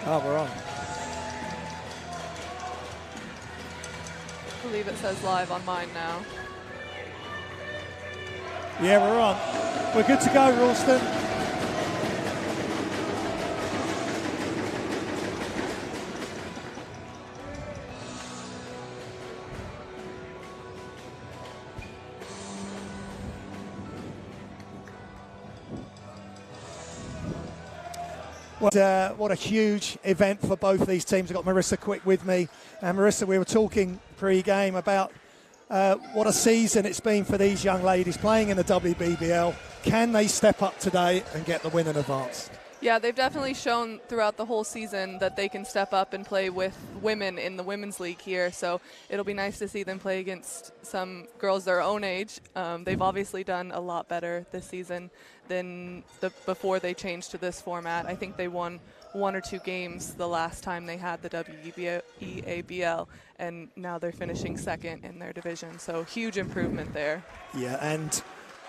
Oh, we're on. I believe it says live on mine now. Yeah, we're on. We're good to go, Ralston. What a huge event for both these teams. I've got Marissa Quick with me. And Marissa, we were talking pre-game about what a season it's been for these young ladies playing in the WEABL. Can they step up today and get the win and advance? Yeah, they've definitely shown throughout the whole season that they can step up and play with women in the women's league here. So it'll be nice to see them play against some girls their own age. They've obviously done a lot better this season than before they changed to this format. I think they won 1 or 2 games the last time they had the WEABL, and now they're finishing second in their division. So huge improvement there. Yeah, and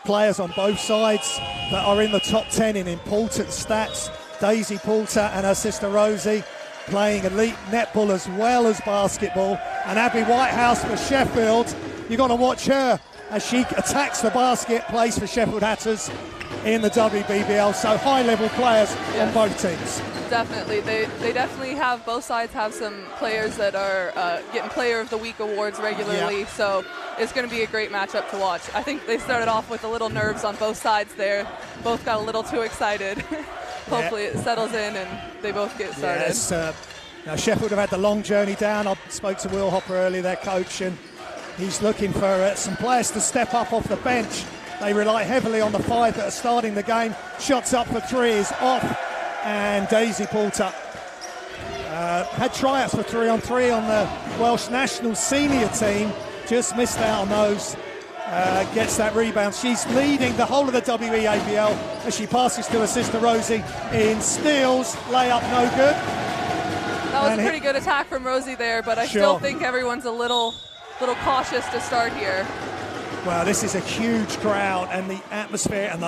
players on both sides that are in the top 10 in important stats. Daisy Poulter and her sister Rosie playing elite netball as well as basketball. And Abby Whitehouse for Sheffield. You've got to watch her as she attacks the basket, plays for Sheffield Hatters in the WEABL. So high-level players on both teams. Definitely. They definitely have, both sides have some players that are getting Player of the Week awards regularly. Yeah. So it's going to be a great matchup to watch. I think they started off with a little nerves on both sides there. Both got a little too excited. Hopefully it settles in and they both get started. Yes, now Sheffield have had the long journey down. I spoke to Will Hopper earlier, their coach, and he's looking for some players to step up off the bench. They rely heavily on the 5 that are starting the game. Shots up for 3 is off. And Daisy Poulter had tryouts for 3-on-3 on the Welsh national senior team. Just missed out on those. Gets that rebound. She's leading the whole of the WEABL as she passes to her sister Rosie in steals. Layup no good. That was a pretty good attack from Rosie there, but I still think everyone's a little cautious to start here. Well, this is a huge crowd, and the atmosphere and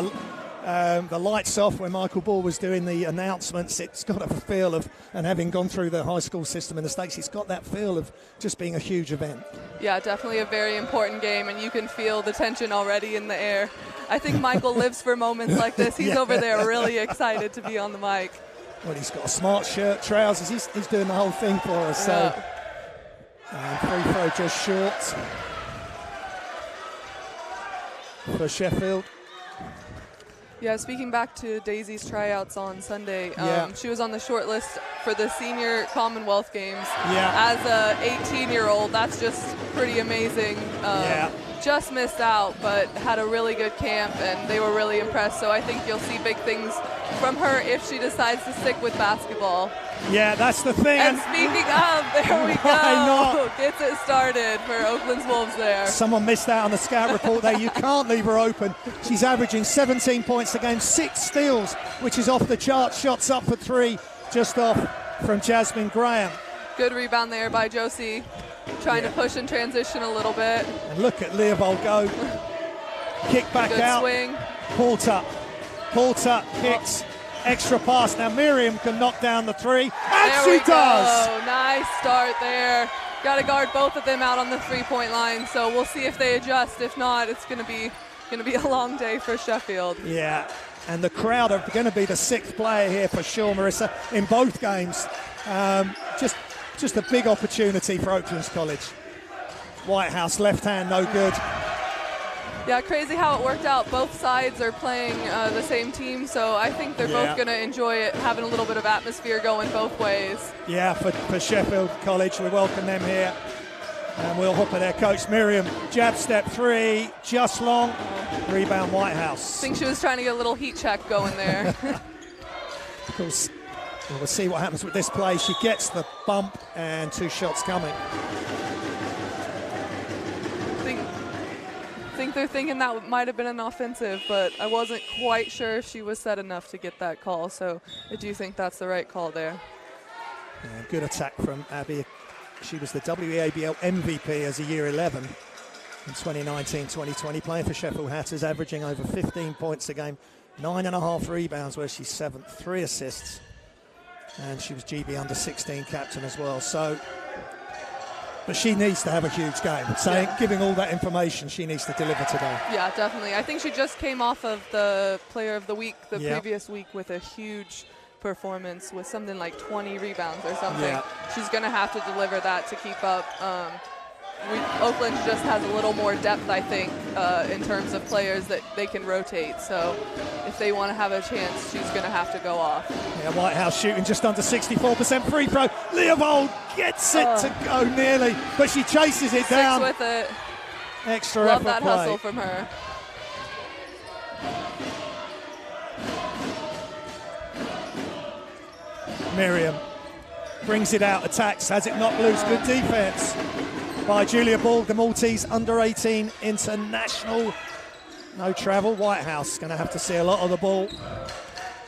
the lights off when Michael Ball was doing the announcements. It's got a feel of, and having gone through the high school system in the States, it's got that feel of just being a huge event. Yeah, definitely a very important game, and you can feel the tension already in the air. I think Michael lives for moments like this. He's over there really excited to be on the mic. Well, he's got a smart shirt, trousers. He's doing the whole thing for us. So, and free throw just short for Sheffield. Yeah, speaking back to Daisy's tryouts on Sunday, she was on the short list for the Senior Commonwealth Games. As a 18-year-old, that's just pretty amazing. Just missed out, but had a really good camp, and they were really impressed. So I think you'll see big things from her if she decides to stick with basketball. Yeah, that's the thing. And speaking of, there we go. Gets it started for Oaklands Wolves there. Someone missed out on the scout report there. You can't leave her open. She's averaging 17 points a game, 6 steals, which is off the chart. Shots up for 3, just off from Jasmine Graham. Good rebound there by Josie, trying to push and transition a little bit. And look at Leopold go. Kick back out. Swing. Poulter kicks. Extra pass. Now Miriam can knock down the 3, and there she does. Nice start there. Got to guard both of them out on the 3-point line. So we'll see if they adjust. If not, it's going to be a long day for Sheffield. Yeah, and the crowd are going to be the 6th player here for sure, Marissa, in both games. Just a big opportunity for Oaklands College. Whitehouse left hand, no good. Yeah, crazy how it worked out. Both sides are playing the same team, so I think they're both going to enjoy it, having a little bit of atmosphere going both ways. Yeah, for Sheffield College, we welcome them here. And Will Hopper, their coach. Miriam, jab step 3, just long. Rebound Whitehouse. I think she was trying to get a little heat check going there. Of course, we'll see what happens with this play. She gets the bump and 2 shots coming. I think they're thinking that might have been an offensive, but I wasn't quite sure if she was set enough to get that call, so I do think that's the right call there. Good attack from Abby. She was the WEABL MVP as a year 11 in 2019-2020, playing for Sheffield Hatters, averaging over 15 points a game, 9.5 rebounds, where she's 7th, 3 assists. And she was GB under-16 captain as well. So, but she needs to have a huge game. Giving all that information, she needs to deliver today. Yeah, definitely. I think she just came off of the Player of the Week the previous week with a huge performance with something like 20 rebounds or something. Yeah. She's going to have to deliver that to keep up. Oakland just has a little more depth, I think, in terms of players that they can rotate. So if they want to have a chance, she's going to have to go off. Yeah, Whitehouse shooting just under 64% free throw. Leopold gets it to go nearly, but she chases it down. With it. Extra Love effort that play. hustle from her. Miriam brings it out, attacks, has it knocked loose. Good defense by Julia Ball, the Maltese under-18 international. No travel. Whitehouse going to have to see a lot of the ball.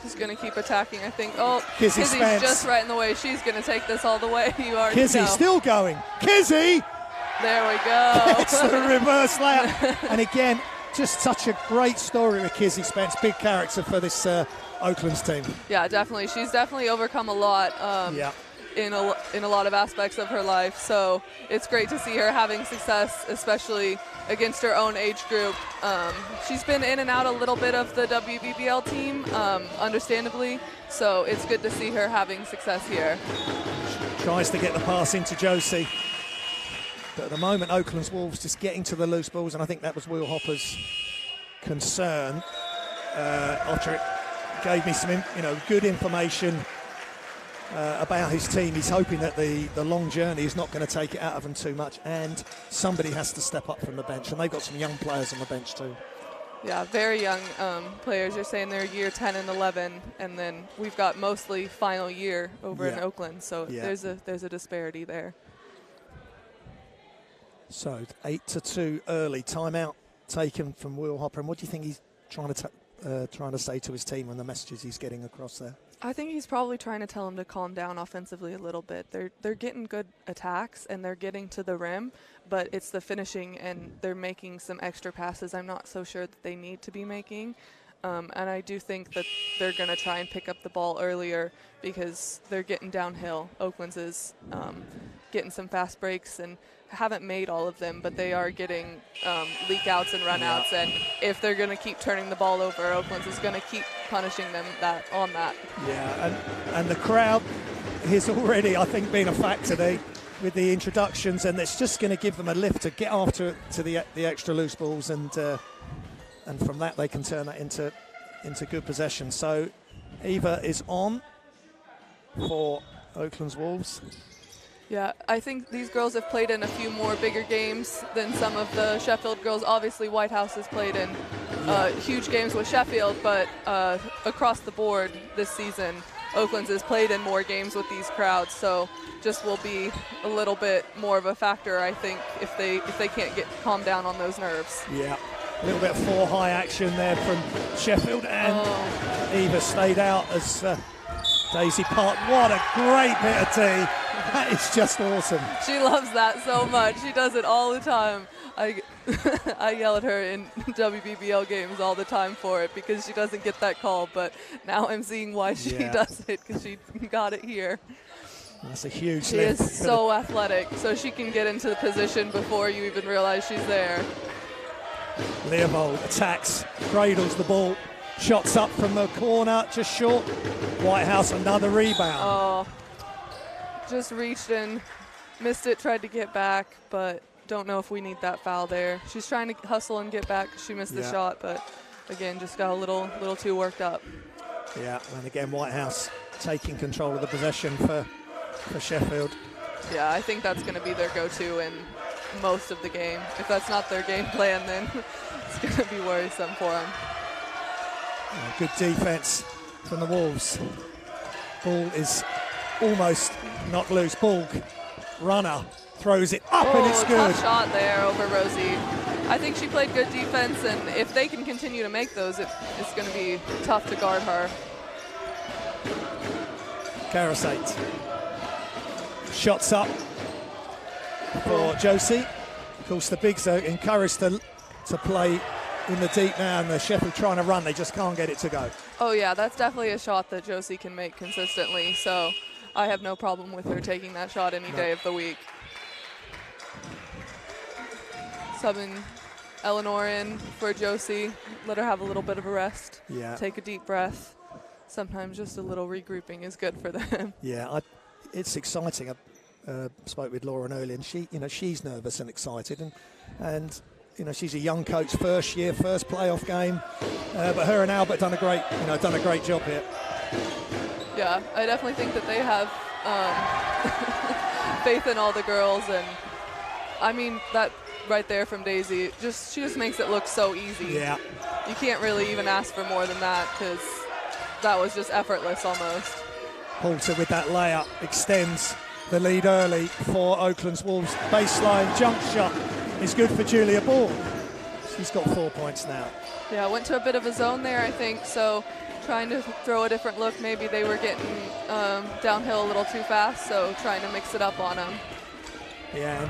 She's going to keep attacking, I think. Oh, Kizzy Kizzy's Spence. just right in the way. She's going to take this all the way. You already Kizzy know. still going. Kizzy! There we go. It's the reverse layup. And again, just such a great story with Kizzy Spence. Big character for this Oaklands team. Yeah, definitely. She's definitely overcome a lot. In a lot of aspects of her life, so it's great to see her having success, especially against her own age group. She's been in and out a little bit of the WEABL team, understandably, so it's good to see her having success here. Tries to get the pass into Josie, but at the moment Oakland's Wolves just getting to the loose balls, and I think that was Will Hopper's concern. Otter gave me some good information about his team. He's hoping that the long journey is not going to take it out of them too much, and somebody has to step up from the bench, and they've got some young players on the bench too. Yeah, very young players. You're saying they're year 10 and 11, and then we've got mostly final year over in Oakland, so there's a disparity there. So 8-2 early timeout taken from Will Hopper, and what do you think he's trying to say to his team and the messages he's getting across there? I think he's probably trying to tell them to calm down offensively a little bit. They're getting good attacks and they're getting to the rim, but it's the finishing and they're making some extra passes I'm not so sure that they need to be making. And I do think that they're going to try and pick up the ball earlier because they're getting downhill. Oakland's is getting some fast breaks and haven't made all of them, but they are getting leak outs and run outs, and if they're going to keep turning the ball over, Oakland's is going to keep punishing them on that. Yeah, and the crowd has already, I think, been a factor with the introductions, and it's just going to give them a lift to get after to the extra loose balls, and from that they can turn that into good possession. So Eva is on for Oakland's Wolves. Yeah, I think these girls have played in a few more bigger games than some of the Sheffield girls. Obviously, Whitehouse has played in huge games with Sheffield, but across the board this season, Oakland's has played in more games with these crowds, so just will be a little bit more of a factor, I think, if they can't get calmed down on those nerves. Yeah, a little bit of four high action there from Sheffield, and Eva stayed out as Daisy Park. What a great bit of tea. That is just awesome. She loves that so much. She does it all the time. I yell at her in WBBL games all the time for it because she doesn't get that call, but now I'm seeing why she does it, because she got it here. That's a huge She lift. is so athletic, so she can get into the position before you even realize she's there. Leopold attacks, cradles the ball, shots up from the corner, just short. Whitehouse, another rebound. Oh, just reached in, missed it, tried to get back, but don't know if we need that foul there. She's trying to hustle and get back. She missed the shot, but again, just got a little too worked up. Yeah, and again, Whitehouse taking control of the possession for Sheffield. Yeah, I think that's going to be their go-to in most of the game. If that's not their game plan, then it's going to be worrisome for them. Good defense from the Wolves. Ball is almost knocked loose. Ball runner throws it up, and it's good. Tough shot there over Rosie. I think she played good defense, and if they can continue to make those, it's going to be tough to guard her. Karasate. Shots up for Josie. Of course, the Bigs are encouraged to play in the deep now, and the Sheffield trying to run. They just can't get it to go. Oh yeah, that's definitely a shot that Josie can make consistently, so I have no problem with her taking that shot any day of the week. Subbing Eleanor in for Josie, let her have a little bit of a rest, take a deep breath. Sometimes just a little regrouping is good for them. Yeah, it's exciting. I spoke with Lauren earlier, and she's nervous and excited, and she's a young coach, first year, first playoff game, but her and Albert done a great job here. Yeah, I definitely think that they have faith in all the girls, and I mean that right there from Daisy, she just makes it look so easy. Yeah, you can't really even ask for more than that, because that was just effortless almost. Poulter with that layup extends the lead early for Oaklands Wolves. Baseline jump shot is good for Julia Ball. She's got 4 points now. Yeah, went to a bit of a zone there, I think, so trying to throw a different look. Maybe they were getting downhill a little too fast, so trying to mix it up on them. Yeah,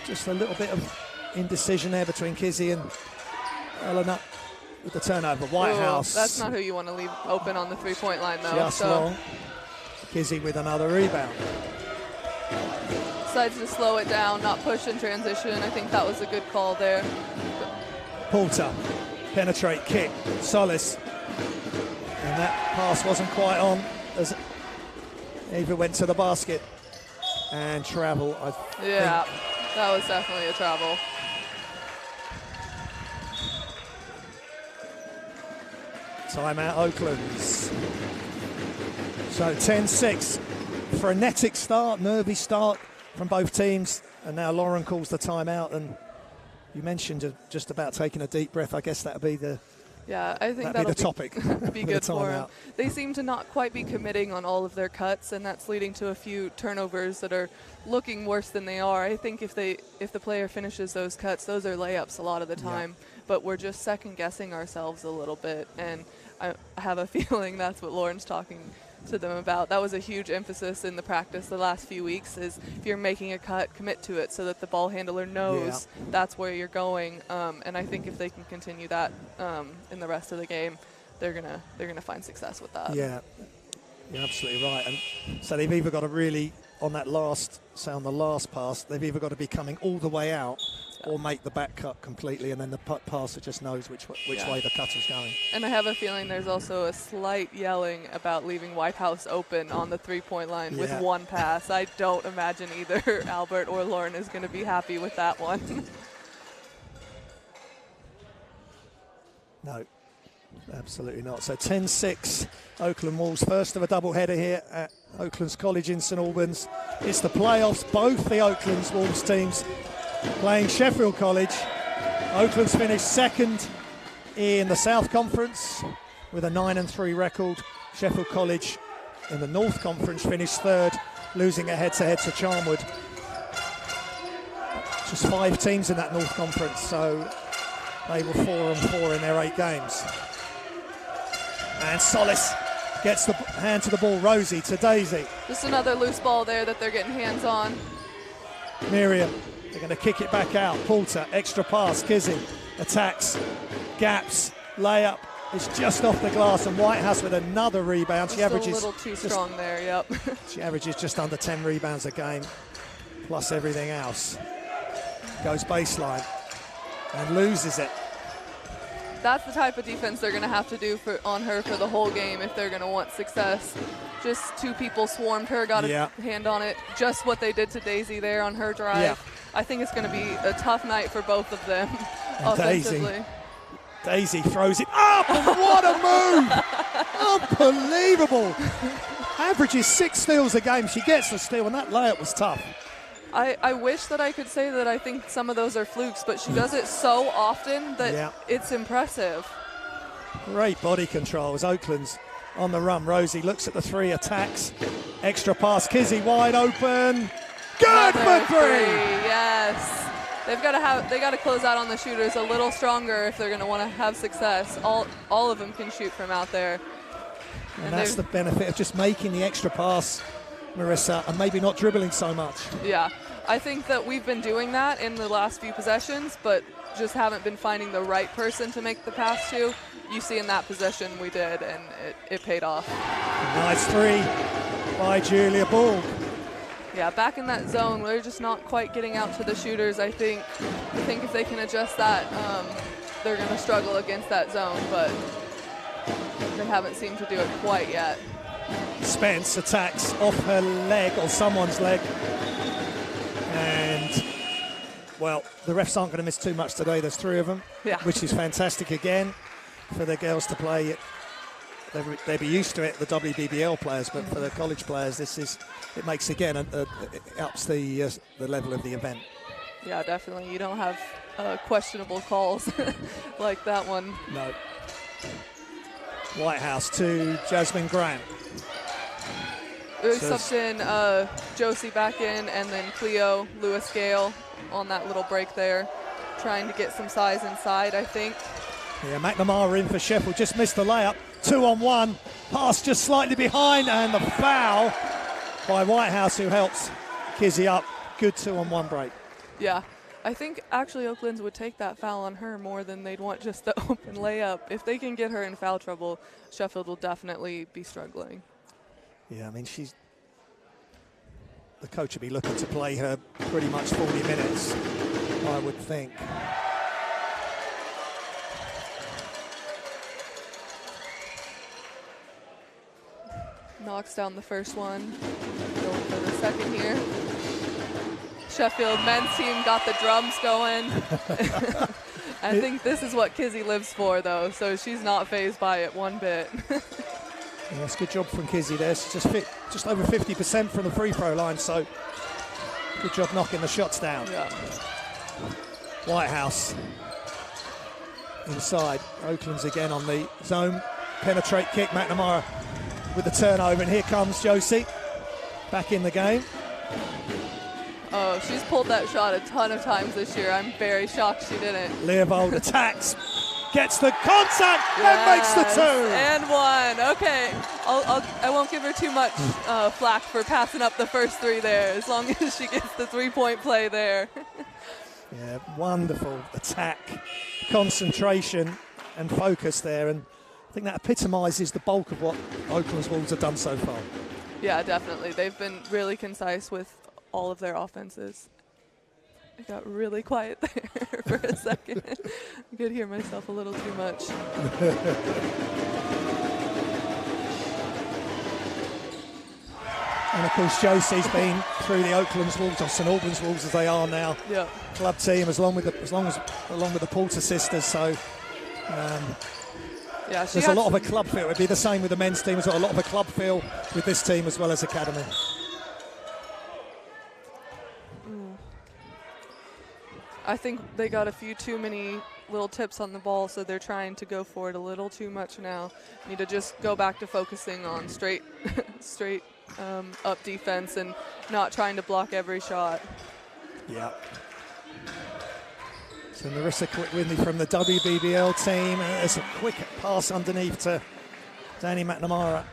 just a little bit of indecision there between Kizzy and Eleanor with the turnover. Whitehouse. That's not who you want to leave open on the three-point line, though. Just long. Kizzy with another rebound. Decides to slow it down, not push in transition. I think that was a good call there. Poulter, penetrate, kick, Solis. And that pass wasn't quite on as Ava went to the basket. And travel, I think. Yeah, that was definitely a travel. Timeout Oaklands. So 10-6, frenetic start, nervy start from both teams. And now Lauren calls the timeout, and you mentioned just about taking a deep breath. I guess that'll be the I think that'll be the topic. Be good for them. They seem to not quite be committing on all of their cuts, and that's leading to a few turnovers that are looking worse than they are. I think if the player finishes those cuts, those are layups a lot of the time. But we're just second guessing ourselves a little bit, and I have a feeling that's what Lauren's talking to them about. That was a huge emphasis in the practice the last few weeks, is if you're making a cut, commit to it so that the ball handler knows that's where you're going. And I think if they can continue that in the rest of the game, they're gonna find success with that. Yeah, you're absolutely right. And so they've either got to really, on the last pass, they've either got to be coming all the way out or make the back cut completely, and then the passer just knows which way the cutter's going. And I have a feeling there's also a slight yelling about leaving Whitehouse open on the three-point line with one pass. I don't imagine either Albert or Lauren is going to be happy with that one. No, absolutely not. So 10-6, Oakland Wolves, first of a doubleheader here at Oaklands College in St Albans. It's the playoffs, both the Oaklands Wolves teams playing Sheffield College. Oakland's finished second in the South Conference with a 9-3 record. Sheffield College in the North Conference finished third, losing a head-to-head to Charnwood. Just 5 teams in that North Conference, so they were 4-4 in their 8 games. And Solis gets the hand to the ball. Rosie to Daisy. Just another loose ball there that they're getting hands on. Miriam, they're going to kick it back out. Poulter, extra pass. Kizzy attacks, gaps, layup. It's just off the glass, and Whitehouse with another rebound. She averages a little too strong there. Yep. She averages just under 10 rebounds a game, plus everything else. Goes baseline and loses it. That's the type of defense they're going to have to do on her for the whole game if they're going to want success. Just 2 people swarmed her, got a hand on it. Just what they did to Daisy there on her drive. Yeah. I think it's going to be a tough night for both of them offensively. Daisy throws it up, and what a move! Unbelievable. Averages 6 steals a game. She gets the steal, and that layup was tough. I wish that I could say that I think some of those are flukes, but she does it so often that it's impressive. Great body control as Oakland's on the run. Rosie looks at the 3, attacks, extra pass. Kizzy wide open. Good for 3. Yes. They got to close out on the shooters a little stronger if they're going to want to have success. All of them can shoot from out there. And that's the benefit of just making the extra pass, Marissa, and maybe not dribbling so much. Yeah, I think that we've been doing that in the last few possessions, but just haven't been finding the right person to make the pass to. you see in that position, we did, and it paid off. Nice three by Julia Ball. Yeah, back in that zone, we're just not quite getting out to the shooters. I think if they can adjust that, they're going to struggle against that zone, but they haven't seemed to do it quite yet. Spence attacks off her leg, or someone's leg. And, well, the refs aren't going to miss too much today. There's 3 of them, which is fantastic again for the girls to play. They'd be used to it, the WBBL players, but for the college players, it makes, again, it ups the level of the event. Yeah, definitely. You don't have questionable calls like that one. No. Whitehouse to Jasmine Grant. They subbed in Josie back in, and then Cleo Lewis Gale on that little break there, trying to get some size inside, I think. Yeah, McNamara in for Sheffield, just missed the layup. 2-on-1, pass just slightly behind, and the foul by Whitehouse, who helps Kizzy up. Good 2-on-1 break. Yeah, I think actually Oaklands would take that foul on her more than they'd want just the open layup. If they can get her in foul trouble, Sheffield will definitely be struggling. Yeah, I mean, the coach would be looking to play her pretty much 40 minutes, I would think. Knocks down the first one. Going for the second here. Sheffield men's team got the drums going. I think this is what Kizzy lives for, though, so she's not fazed by it one bit. Yeah, it's a good job from Kizzy there. She's just over 50% from the free throw line, so good job knocking the shots down. Yeah. Whitehouse inside. Oaklands again on the zone. Penetrate kick, McNamara with the turnover, and here comes Josie back in the game. Oh, she's pulled that shot a ton of times this year. I'm very shocked she didn't. Leopold attacks, gets the contact, and makes the 2. And 1. Okay, I won't give her too much flack for passing up the first 3 there, as long as she gets the 3-point play there. Yeah, wonderful attack, concentration, and focus there, and I think that epitomises the bulk of what Oakland's Wolves have done so far. Yeah, definitely. They've been really concise with all of their offenses. I got really quiet there for a second. I could hear myself a little too much. And of course, Josie's been through the Oakland's Wolves, or St Albans Wolves as they are now. Yeah. Club team, along with the Porter sisters. So yeah, there's a lot of a club feel. It'd be the same with the men's team as well. A lot of a club feel with this team as well as academy. I think they got a few too many little tips on the ball, so they're trying to go for it a little too much now. Need to just go back to focusing on straight up defense and not trying to block every shot. Yeah. So Marissa Whitney from the WBBL team. There's a quick pass underneath to Danny McNamara.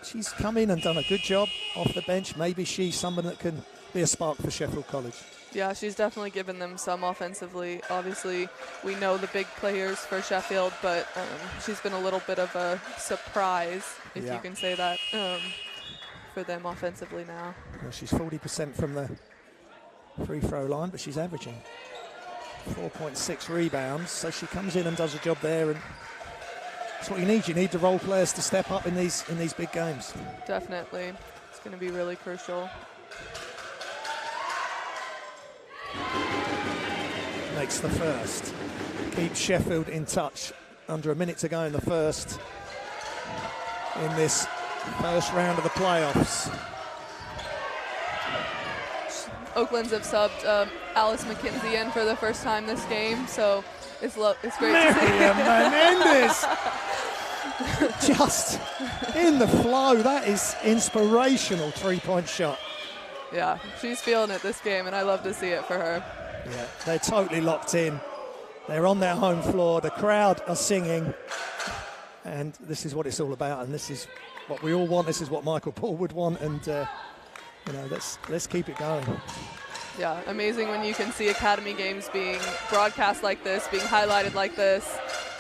She's come in and done a good job off the bench. Maybe she's someone that can be a spark for Sheffield College. Yeah, she's definitely given them some offensively. Obviously, we know the big players for Sheffield, but she's been a little bit of a surprise, if you can say that, for them offensively now. Well, she's 40% from the free throw line, but she's averaging 4.6 rebounds, so she comes in and does a job there, and that's what you need. You need the role players to step up in these big games. Definitely. It's going to be really crucial. Makes the first. Keeps Sheffield in touch. Under a minute to go in the first, in this first round of the playoffs. Oaklands have subbed Alice McKenzie in for the first time this game, so it's great to see. Miriam Menendez! Just in the flow. That is inspirational 3-point shot. Yeah, she's feeling it this game, and I love to see it for her. Yeah, they're totally locked in. They're on their home floor. The crowd are singing, and this is what it's all about. And this is what we all want. This is what Michael Paul would want. And let's keep it going. Yeah, amazing when you can see academy games being broadcast like this, being highlighted like this.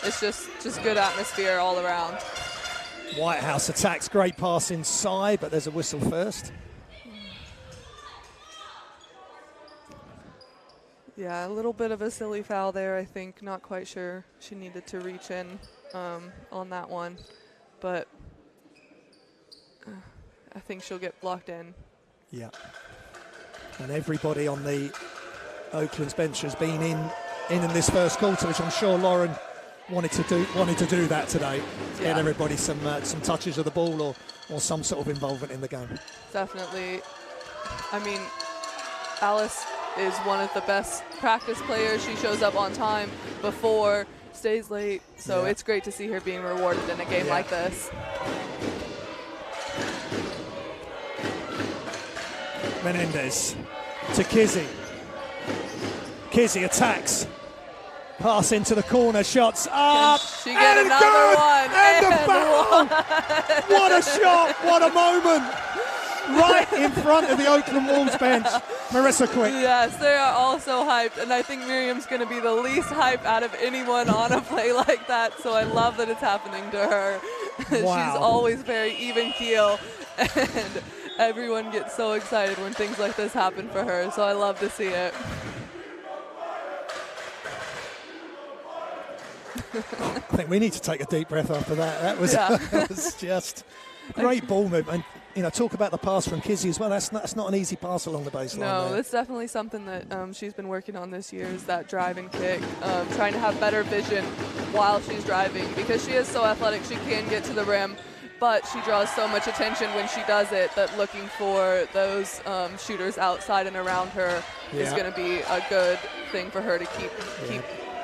it's just good atmosphere all around. Whitehouse attacks, great pass inside, but there's a whistle first. Yeah, a little bit of a silly foul there, I think. Not quite sure she needed to reach in on that one, but I think she'll get blocked in. Yeah. And everybody on the Oaklands bench has been in this first quarter, which I'm sure Lauren wanted to do that today. Yeah. Get everybody some touches of the ball or some sort of involvement in the game. Definitely. I mean, Alice is one of the best practice players. She shows up on time before, stays late, so it's great to see her being rewarded in a game like this. Menendez to Kizzy. Kizzy attacks. Pass into the corner, shots up. Can she get another one? And a foul! What a shot, what a moment. Right in front of the Oakland Wolves bench. Marissa Quick. Yes, they are all so hyped, and I think Miriam's going to be the least hyped out of anyone on a play like that, so I love that it's happening to her. Wow. She's always very even keel, and everyone gets so excited when things like this happen for her, so I love to see it. I think we need to take a deep breath after that. That was, that was just great ball movement. You know, talk about the pass from Kizzy as well. That's not an easy pass along the baseline. No, there. it's definitely something that she's been working on this year, is that drive and kick, trying to have better vision while she's driving, because she is so athletic, she can get to the rim, but she draws so much attention when she does it that looking for those shooters outside and around her is going to be a good thing for her to keep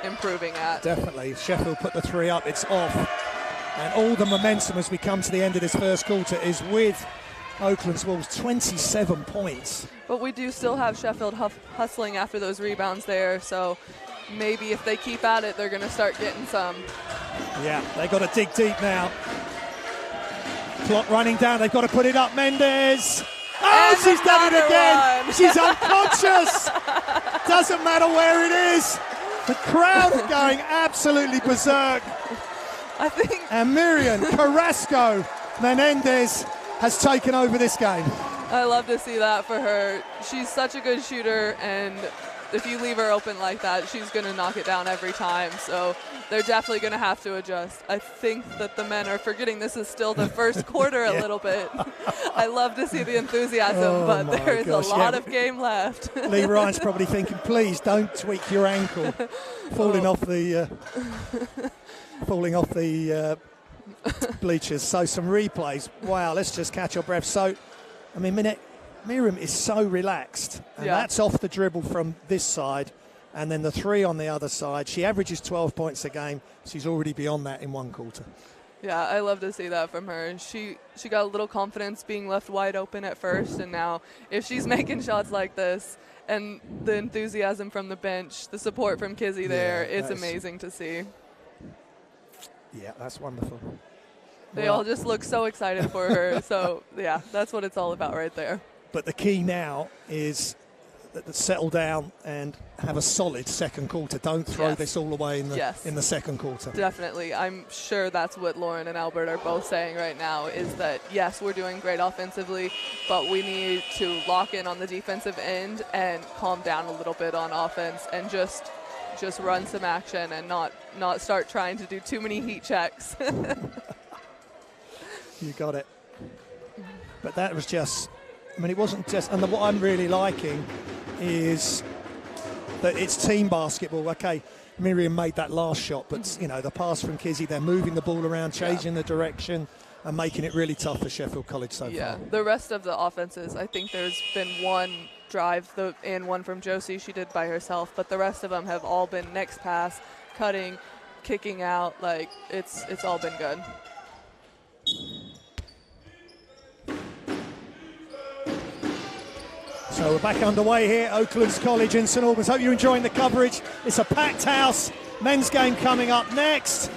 improving at. Definitely. Sheffield put the three up, it's off. And all the momentum as we come to the end of this first quarter is with Oakland's Wolves, 27 points. But we do still have Sheffield hustling after those rebounds there, so maybe if they keep at it, they're going to start getting some. Yeah, they got to dig deep now. Clock running down, they've got to put it up. Mendez. Oh, she's done it again. One. She's unconscious. Doesn't matter where it is. The crowd are going absolutely berserk. I think. And Miriam Carrasco Menendez has taken over this game. I love to see that for her. She's such a good shooter, and if you leave her open like that, she's going to knock it down every time. So they're definitely going to have to adjust. I think that the men are forgetting this is still the first quarter a little bit. I love to see the enthusiasm, but there is a lot of game left. Lee Ryan's probably thinking, please don't tweak your ankle. Falling off the bleachers. So some replays. Wow, let's just catch our breath. So, I mean, Miriam is so relaxed, and that's off the dribble from this side, and then the three on the other side. She averages 12 points a game. She's already beyond that in one quarter. Yeah, I love to see that from her. She got a little confidence being left wide open at first, and now if she's making shots like this, and the enthusiasm from the bench, the support from Kizzy there, it's amazing to see. Yeah, that's wonderful. They all just look so excited for her. So, yeah, that's what it's all about right there. But the key now is that settle down and have a solid second quarter. Don't throw this all away in the second quarter. Definitely. I'm sure that's what Lauren and Albert are both saying right now, is that, yes, we're doing great offensively, but we need to lock in on the defensive end and calm down a little bit on offense and just run some action and not start trying to do too many heat checks. You got it. But that was just, I mean, it wasn't just, and what I'm really liking is that it's team basketball. Okay, Miriam made that last shot, but, you know, the pass from Kizzy, they're moving the ball around, changing the direction, and making it really tough for Sheffield College so far. Yeah, the rest of the offenses, I think there's been one drive and one from Josie she did by herself, but the rest of them have all been next pass, cutting, kicking out. Like, it's all been good. So we're back underway here, Oaklands College in St Albans. Hope you're enjoying the coverage. It's a packed house. Men's game coming up next.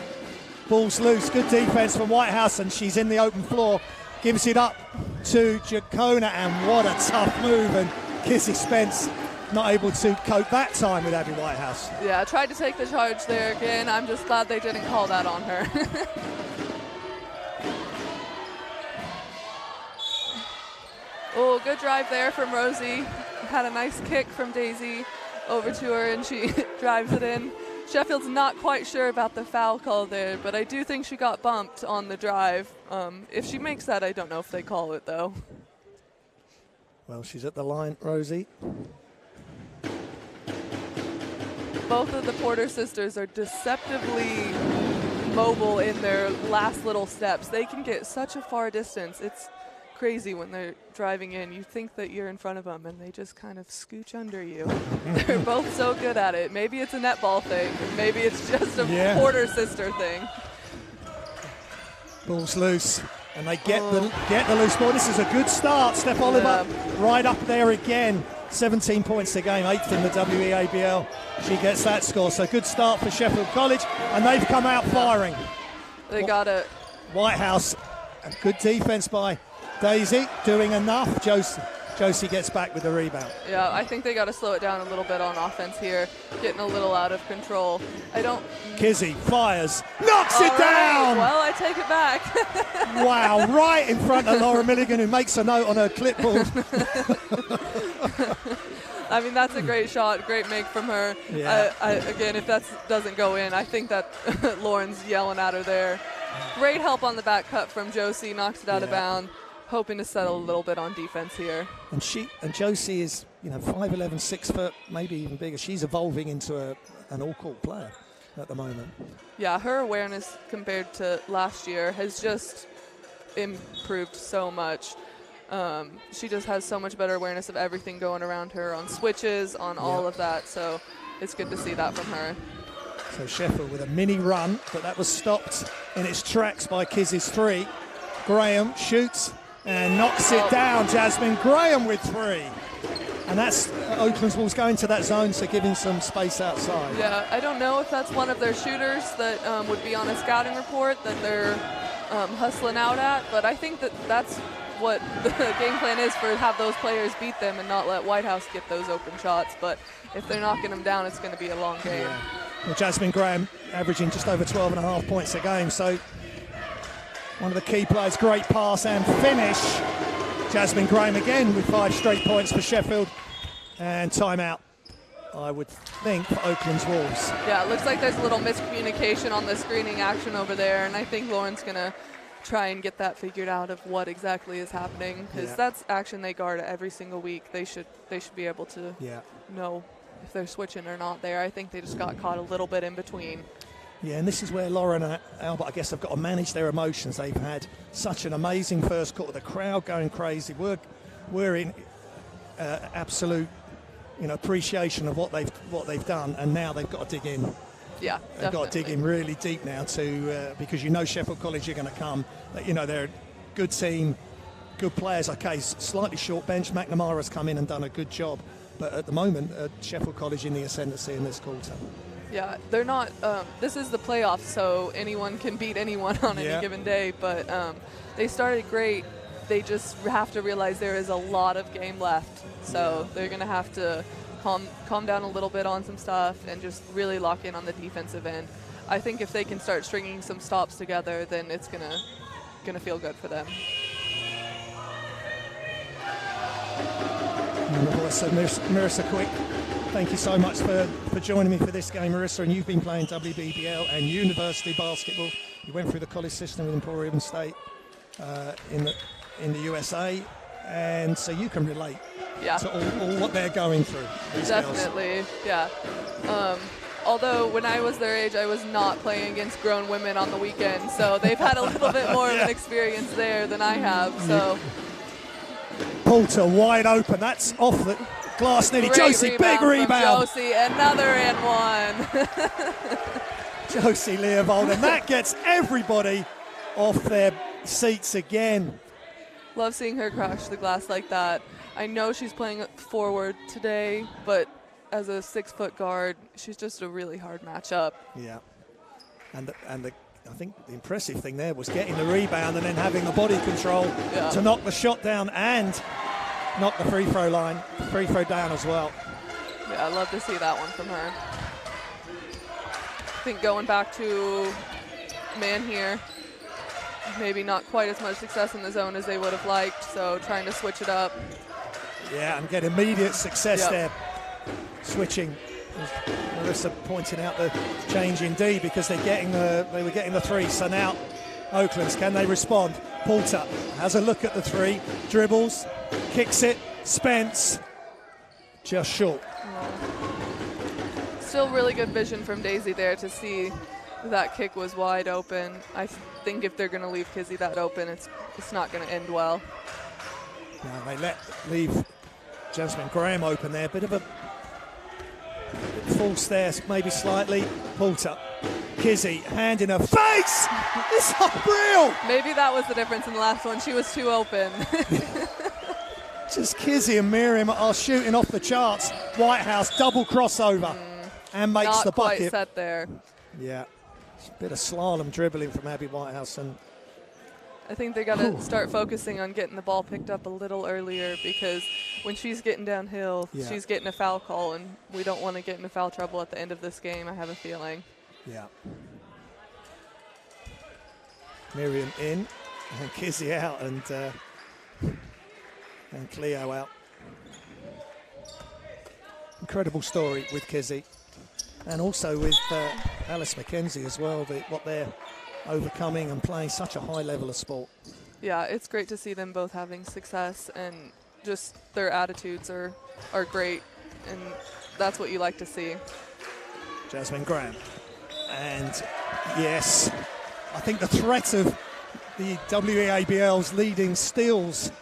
Ball's loose, good defense from Whitehouse, and she's in the open floor. Gives it up to Jacona, and what a tough move. And Kizzy Spence not able to cope that time with Abby Whitehouse. Yeah, I tried to take the charge there again. I'm just glad they didn't call that on her. Oh, good drive there from Rosie. Had a nice kick from Daisy over to her, and she drives it in. Sheffield's not quite sure about the foul call there, but I do think she got bumped on the drive. If she makes that, I don't know if they call it, though. Well, she's at the line, Rosie. Both of the Porter sisters are deceptively mobile in their last little steps. They can get such a far distance. It's crazy when they're driving in. You think that you're in front of them, and they just kind of scooch under you. They're both so good at it. Maybe it's a netball thing. Maybe it's just a Porter sister thing. Ball's loose, and they get the loose ball. This is a good start. Steph Oliver right up there again. 17 points a game, 8th in the WEABL. She gets that score. So good start for Sheffield College, and they've come out firing. They got it. Whitehouse, a good defense by Daisy, doing enough. Josie gets back with the rebound. Yeah, I think they got to slow it down a little bit on offense here, getting a little out of control. Kizzy fires, knocks it down! Well, I take it back. Wow, right in front of Laura Milligan, who makes a note on her clipboard. I mean, that's a great shot, great make from her. Yeah. Again, if that doesn't go in, I think that Lauren's yelling at her there. Great help on the back cut from Josie, knocks it out of bounds. Hoping to settle a little bit on defense here. And Josie is, 5'11", 6 foot, maybe even bigger. She's evolving into an all-court player at the moment. Yeah, her awareness compared to last year has just improved so much. She just has so much better awareness of everything going around her on switches, on all of that. So it's good to see that from her. So Sheffield with a mini run, but that was stopped in its tracks by Kizzy's three. Graham shoots and knocks it down. Jasmine Graham with three. And that's Oakland's Wolves going to that zone, so giving some space outside. Yeah, I don't know if that's one of their shooters that would be on a scouting report that they're hustling out at, but I think that's what the game plan is, for have those players beat them and not let Whitehouse get those open shots. But if they're knocking them down, it's going to be a long game. Yeah. Well, Jasmine Graham averaging just over 12.5 points a game, so one of the key players. Great pass and finish. Jasmine Graham again with 5 straight points for Sheffield. And timeout, I would think, for Oakland's Wolves. Yeah, it looks like there's a little miscommunication on the screening action over there, and I think Lauren's going to try and get that figured out of what exactly is happening, because that's action they guard every single week. They should be able to know if they're switching or not there. I think they just got caught a little bit in between. Yeah, and this is where Lauren and Albert, I guess, have got to manage their emotions. They've had such an amazing first quarter, the crowd going crazy. We're in absolute, appreciation of what they've done, and now they've got to dig in. Yeah, they've got to dig in really deep now because Sheffield College are going to come. They're a good team, good players. Okay, slightly short bench. McNamara's come in and done a good job, but at the moment, Sheffield College in the ascendancy in this quarter. Yeah, they're not. This is the playoffs, so anyone can beat anyone on any given day. But they started great. They just have to realize there is a lot of game left, so they're going to have to calm down a little bit on some stuff and just really lock in on the defensive end. I think if they can start stringing some stops together, then it's gonna feel good for them. So Marissa Quick, thank you so much for joining me for this game, Marissa. And you've been playing WBBL and university basketball. You went through the college system with Emporium State in the USA, and so you can relate to all what they're going through. Definitely, yeah. Although when I was their age, I was not playing against grown women on the weekend, so they've had a little bit more of an experience there than I have. So Poulter wide open. That's off the glass nearly. Josie, big rebound. Josie, another and one. Josie Leopold, and that gets everybody off their seats again. Love seeing her crash the glass like that. I know she's playing forward today, but as a 6-foot guard, she's just a really hard matchup. Yeah, and I think the impressive thing there was getting the rebound and then having the body control to knock the shot down and knock the free throw down as well. Yeah, I'd love to see that one from her. I think going back to man here, maybe not quite as much success in the zone as they would have liked, so trying to switch it up. Yeah, and get immediate success there. Switching. Marissa pointing out the change in D because they were getting the three. So now Oaklands, can they respond? Poulter has a look at the three, dribbles, kicks it. Spence just short. Still really good vision from Daisy there to see that kick was wide open. I think if they're going to leave Kizzy that open, it's not going to end well. No, they leave Jasmine Graham open there. Bit of a false there, maybe slightly. Poulter, Kizzy, hand in her face. It's unreal. Maybe that was the difference in the last one. She was too open. Just Kizzy and Miriam are shooting off the charts. Whitehouse double crossover and makes the bucket. Not quite set there. Yeah, a bit of slalom dribbling from Abby Whitehouse, and I think they got to start focusing on getting the ball picked up a little earlier, because when she's getting downhill, she's getting a foul call, and we don't want to get into foul trouble at the end of this game, I have a feeling. Yeah. Miriam in, and Kizzy out, and Cleo out. Incredible story with Kizzy, and also with Alice McKenzie as well, what they're overcoming and playing such a high level of sport. Yeah, it's great to see them both having success, and just their attitudes are great, and that's what you like to see. Jasmine Graham, and yes, I think the threat of the WEABL's leading steals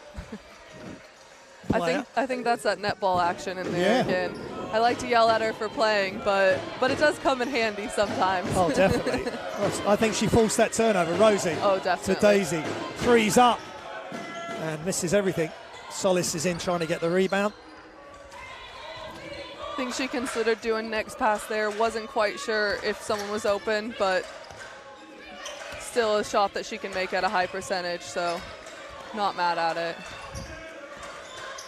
player. I think that's that netball action in there again. I like to yell at her for playing, but it does come in handy sometimes. Oh, definitely. I think she forced that turnover, Rosie. Oh, definitely. To Daisy. Three's up and misses everything. Solis is in trying to get the rebound. I think she considered doing next pass there. Wasn't quite sure if someone was open, but still a shot that she can make at a high percentage, so not mad at it.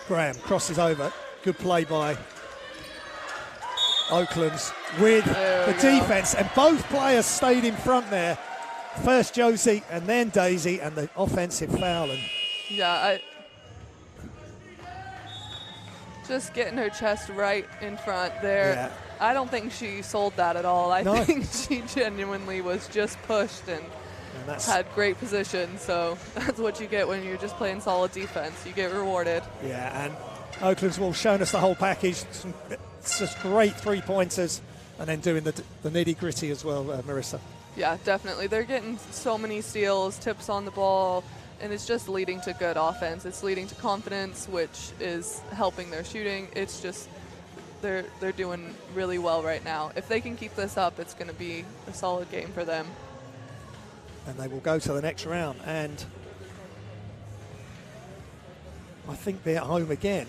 Graham crosses over. Good play by Oaklands with the defense, and both players stayed in front there. First Josie and then Daisy, and the offensive foul. And yeah, just getting her chest right in front there. Yeah. I don't think she sold that at all. I think she genuinely was just pushed and had great position. So that's what you get when you're just playing solid defense. You get rewarded. Yeah, and Oakland's well shown us the whole package. It's just great three-pointers, and then doing the nitty-gritty as well, Marissa. Yeah, definitely. They're getting so many steals, tips on the ball, and it's just leading to good offense. It's leading to confidence, which is helping their shooting. It's just they're doing really well right now. If they can keep this up, it's going to be a solid game for them. And they will go to the next round, and I think they're at home again.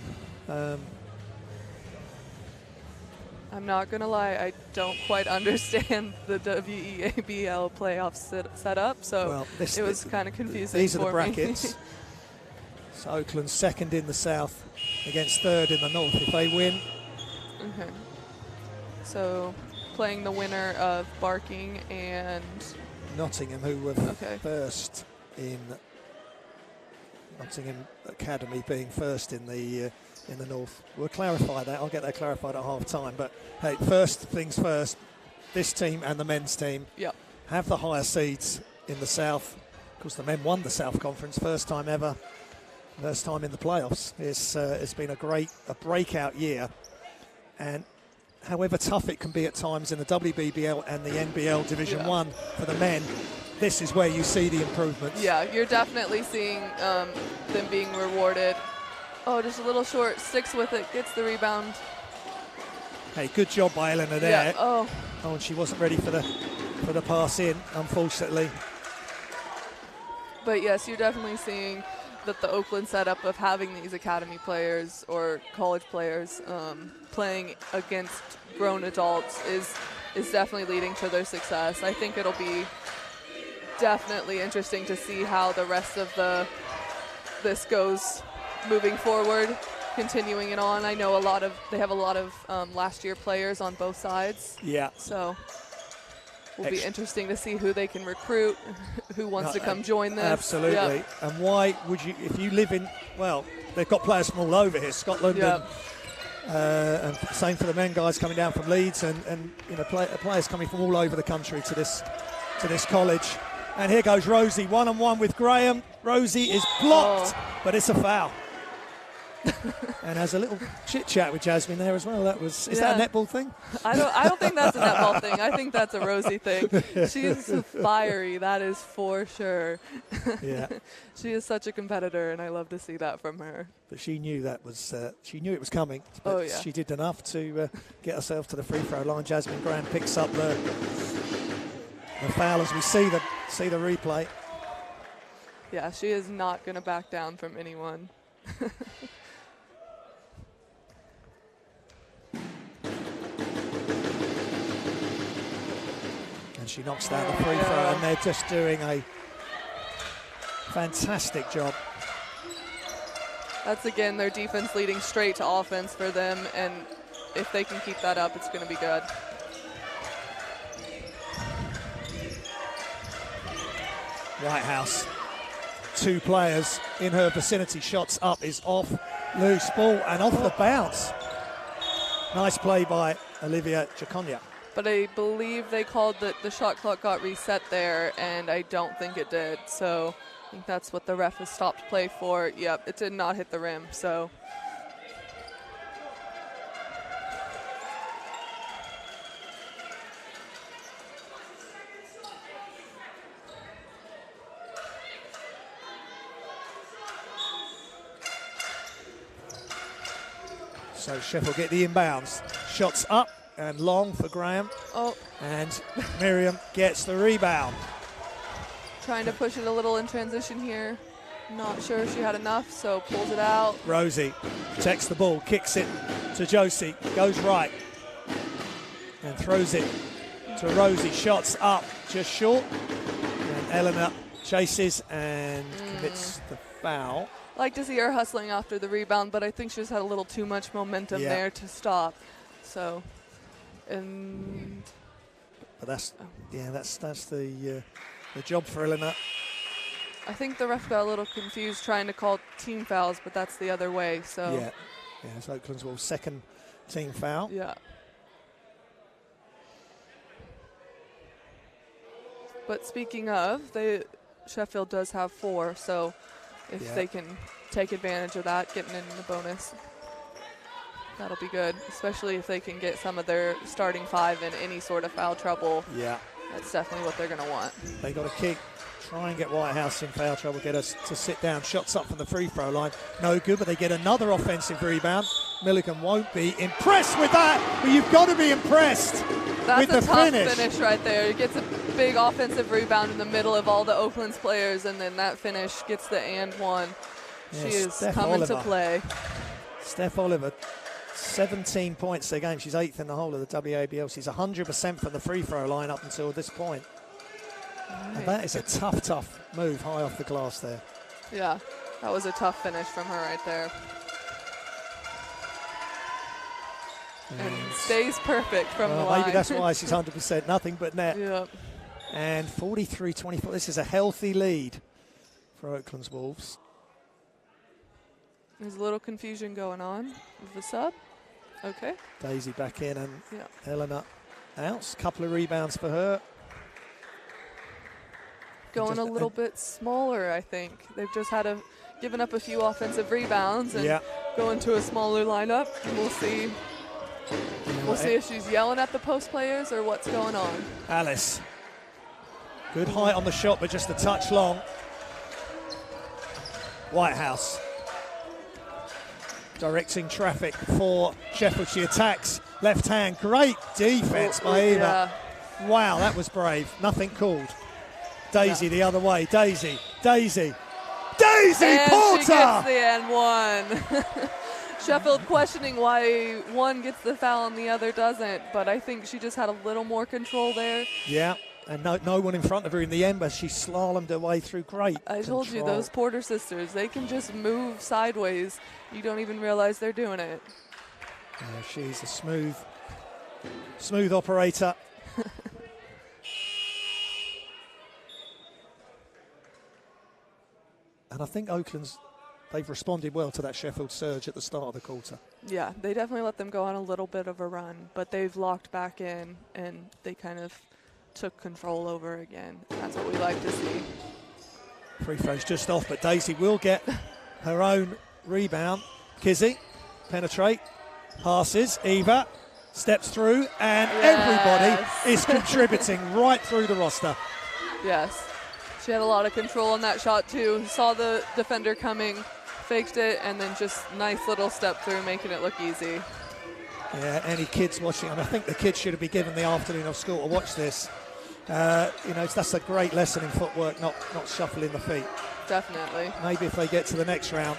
I'm not going to lie, I don't quite understand the WEABL playoff setup, so it was kind of confusing. These are for the brackets. So Oakland's second in the south against third in the north if they win. Okay. So playing the winner of Barking and Nottingham, who were first in Nottingham Academy, being first in the north. We'll clarify that. I'll get that clarified at half time. But hey, first things first, this team and the men's team have the higher seeds in the south. Of course, the men won the South Conference, first time ever, first time in the playoffs. It's been a breakout year, and however tough it can be at times in the WBBL and the NBL Division 1 for the men, this is where you see the improvements. Yeah, you're definitely seeing them being rewarded. Oh, just a little short, sticks with it, gets the rebound. Hey, good job by Eleanor there. Yeah. Oh, and she wasn't ready for the pass in, unfortunately. But yes, you're definitely seeing that the Oakland setup of having these academy players or college players playing against grown adults is definitely leading to their success. I think it'll be definitely interesting to see how the rest of this goes moving forward. continuing it on. I know they have a lot of last year players on both sides. Yeah. So will be interesting to see who they can recruit, who wants to come join this. Absolutely. Yep. And why would you, if you live in, well, they've got players from all over here, Scotland, yep. and same for the men, guys coming down from Leeds, and you know, players coming from all over the country to this college. And here goes Rosie, 1-on-1 with Graham. Rosie is blocked, but it's a foul. And has a little chit chat with Jasmine there as well. Is that a netball thing? I don't think that's a netball thing. I think that's a Rosie thing. She's fiery, that is for sure. Yeah. She is such a competitor, and I love to see that from her. But she knew it was coming. But she did enough to get herself to the free throw line. Jasmine Graham picks up the foul as we see the replay. Yeah, she is not going to back down from anyone. And she knocks down the free throw, and they're just doing a fantastic job. That's, again, their defense leading straight to offense for them, and if they can keep that up, it's going to be good. Whitehouse, 2 players in her vicinity. Shots up is off, loose ball, and off the bounce. Nice play by Olivia Jaconia. But I believe they called that the shot clock got reset there, and I don't think it did. So I think that's what the ref has stopped play for. Yep, it did not hit the rim. So Sheffield get the inbounds. Shots up and long for Graham. Oh. And Miriam gets the rebound. Trying to push it a little in transition here. Not sure if she had enough, so pulls it out. Rosie takes the ball, kicks it to Josie, goes right, and throws it to Rosie. Shots up, just short. And Eleanor chases and commits the foul. Like to see her hustling after the rebound, but I think she just had a little too much momentum there to stop. So, but that's the job for Eleanor. I think the ref got a little confused trying to call team fouls, but that's the other way. So it's Oaklands' second team foul. Yeah. But speaking of, Sheffield does have 4, so if they can take advantage of that, getting in the bonus, that'll be good, especially if they can get some of their starting 5 in any sort of foul trouble. Yeah. That's definitely what they're going to want. They got to kick, try and get Whitehouse in foul trouble, get us to sit down. Shots up from the free throw line, no good, but they get another offensive rebound. Milligan won't be impressed with that, but you've got to be impressed with the finish. That's a tough finish right there. It gets a big offensive rebound in the middle of all the Oaklands players, and then that finish gets the and one. She is coming to play. Steph Oliver, 17 points a game. She's 8th in the whole of the WEABL. She's 100% from the free throw line up until this point. Right. And that is a tough move high off the glass there. Yeah, that was a tough finish from her right there. And stays perfect from the line. Maybe that's why she's 100%, nothing but net. Yep. And 43-24. This is a healthy lead for Oaklands Wolves. There's a little confusion going on with the sub. Okay. Daisy back in and Eleanor out. Couple of rebounds for her. Going a little bit smaller, I think. They've just given up a few offensive rebounds and going to a smaller lineup. We'll see. We'll see if she's yelling at the post players or what's going on. Alice. Good height on the shot, but just a touch long. Whitehouse. Directing traffic for Sheffield. She attacks. Left hand. Great defense by Eva. Yeah. Wow, that was brave. Nothing called. Daisy the other way. Daisy and Porter! She gets the and one. Sheffield questioning why one gets the foul and the other doesn't, but I think she just had a little more control there. Yeah. And no one in front of her in the end, but she slalomed her way through great I told you, those Porter sisters, they can just move sideways. You don't even realize they're doing it. She's a smooth operator. And I think Oakland's, they've responded well to that Sheffield surge at the start of the quarter. Yeah, they definitely let them go on a little bit of a run, but they've locked back in and they kind of took control over again. That's what we like to see. Free throw's just off, but Daisy will get her own rebound. Kizzy, penetrate, passes, Eva steps through, and everybody is contributing right through the roster. Yes. She had a lot of control on that shot too. Saw the defender coming, faked it, and then just nice little step through, making it look easy. Yeah, any kids watching, and I think the kids should be given the afternoon of school to watch this. That's a great lesson in footwork, not shuffling the feet. Definitely. Maybe if they get to the next round.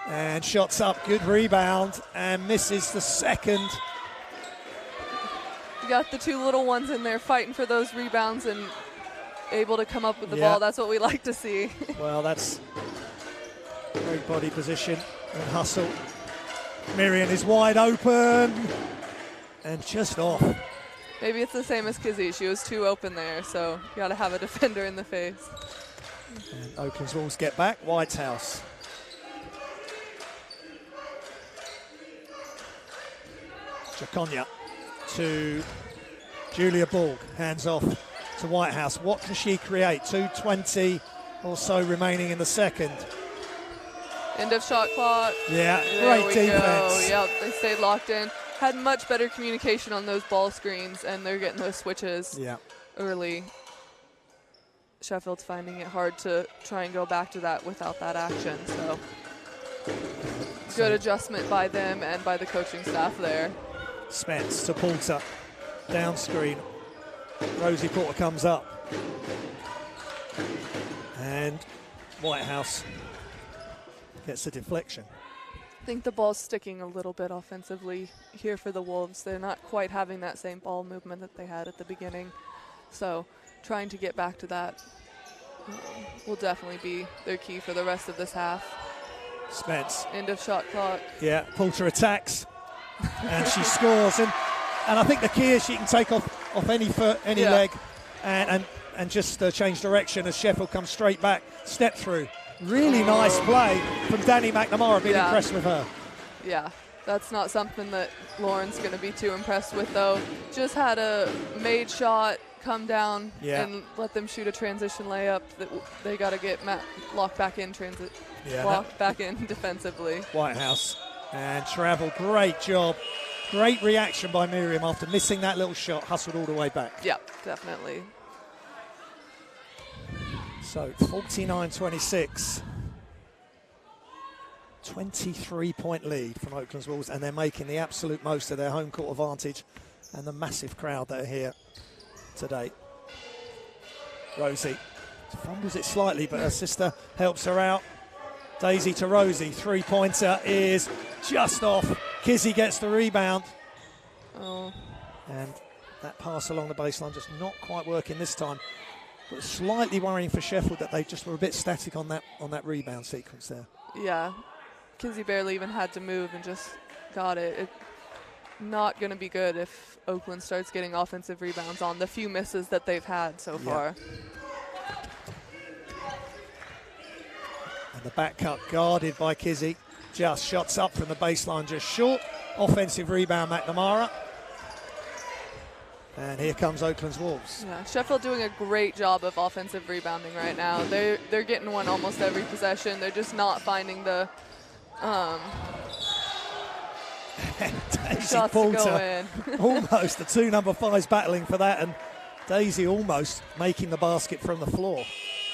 And shots up, good rebound, and misses the second. You got the two little ones in there fighting for those rebounds and able to come up with the ball. That's what we like to see. Well, that's great body position and hustle. Miriam is wide open and just off. Maybe it's the same as Kizzy. She was too open there, so you got to have a defender in the face. And Oakland's Wolves get back. Whitehouse. Jaconia to Julia Borg. Hands off to Whitehouse. What can she create? 2:20 or so remaining in the second. End of shot clock. Yeah, there great defense. Yep, they stayed locked in. Had much better communication on those ball screens, and they're getting those switches early. Sheffield's finding it hard to try and go back to that without that action. So good adjustment by them and by the coaching staff there. Spence to Porter. Down screen. Rosie Porter comes up. And Whitehouse gets the deflection. I think the ball's sticking a little bit offensively here for the Wolves. They're not quite having that same ball movement that they had at the beginning. So trying to get back to that will definitely be their key for the rest of this half. Spence. End of shot clock. Yeah, Porter attacks and she scores. And I think the key is she can take off any foot, any leg, and just change direction as Sheffield comes straight back, step through. Really nice play from Danny McNamara, being impressed with her. Yeah, that's not something that Lauren's going to be too impressed with, though. Just had a made shot come down and let them shoot a transition layup that they got to get locked back in locked back in defensively. Whitehouse and travel, great job. Great reaction by Miriam after missing that little shot, hustled all the way back. Yeah, definitely. So 49-26. 23-point lead from Oakland's Wolves, and they're making the absolute most of their home court advantage and the massive crowd that are here today. Rosie fumbles it slightly, but her sister helps her out. Daisy to Rosie, three-pointer is just off. Kizzy gets the rebound. Oh. And that pass along the baseline just not quite working this time. But slightly worrying for Sheffield that they just were a bit static on that rebound sequence there. Yeah, Kizzy barely even had to move and just got it. Not going to be good if Oakland starts getting offensive rebounds on the few misses that they've had so far. And the back cut guarded by Kizzy. Just shots up from the baseline, just short. Offensive rebound, McNamara. And here comes Oakland's Wolves. Yeah, Sheffield doing a great job of offensive rebounding right now. They're getting one almost every possession. They're just not finding the Daisy shots Porter, to go in. almost the two number fives battling for that, and Daisy almost making the basket from the floor.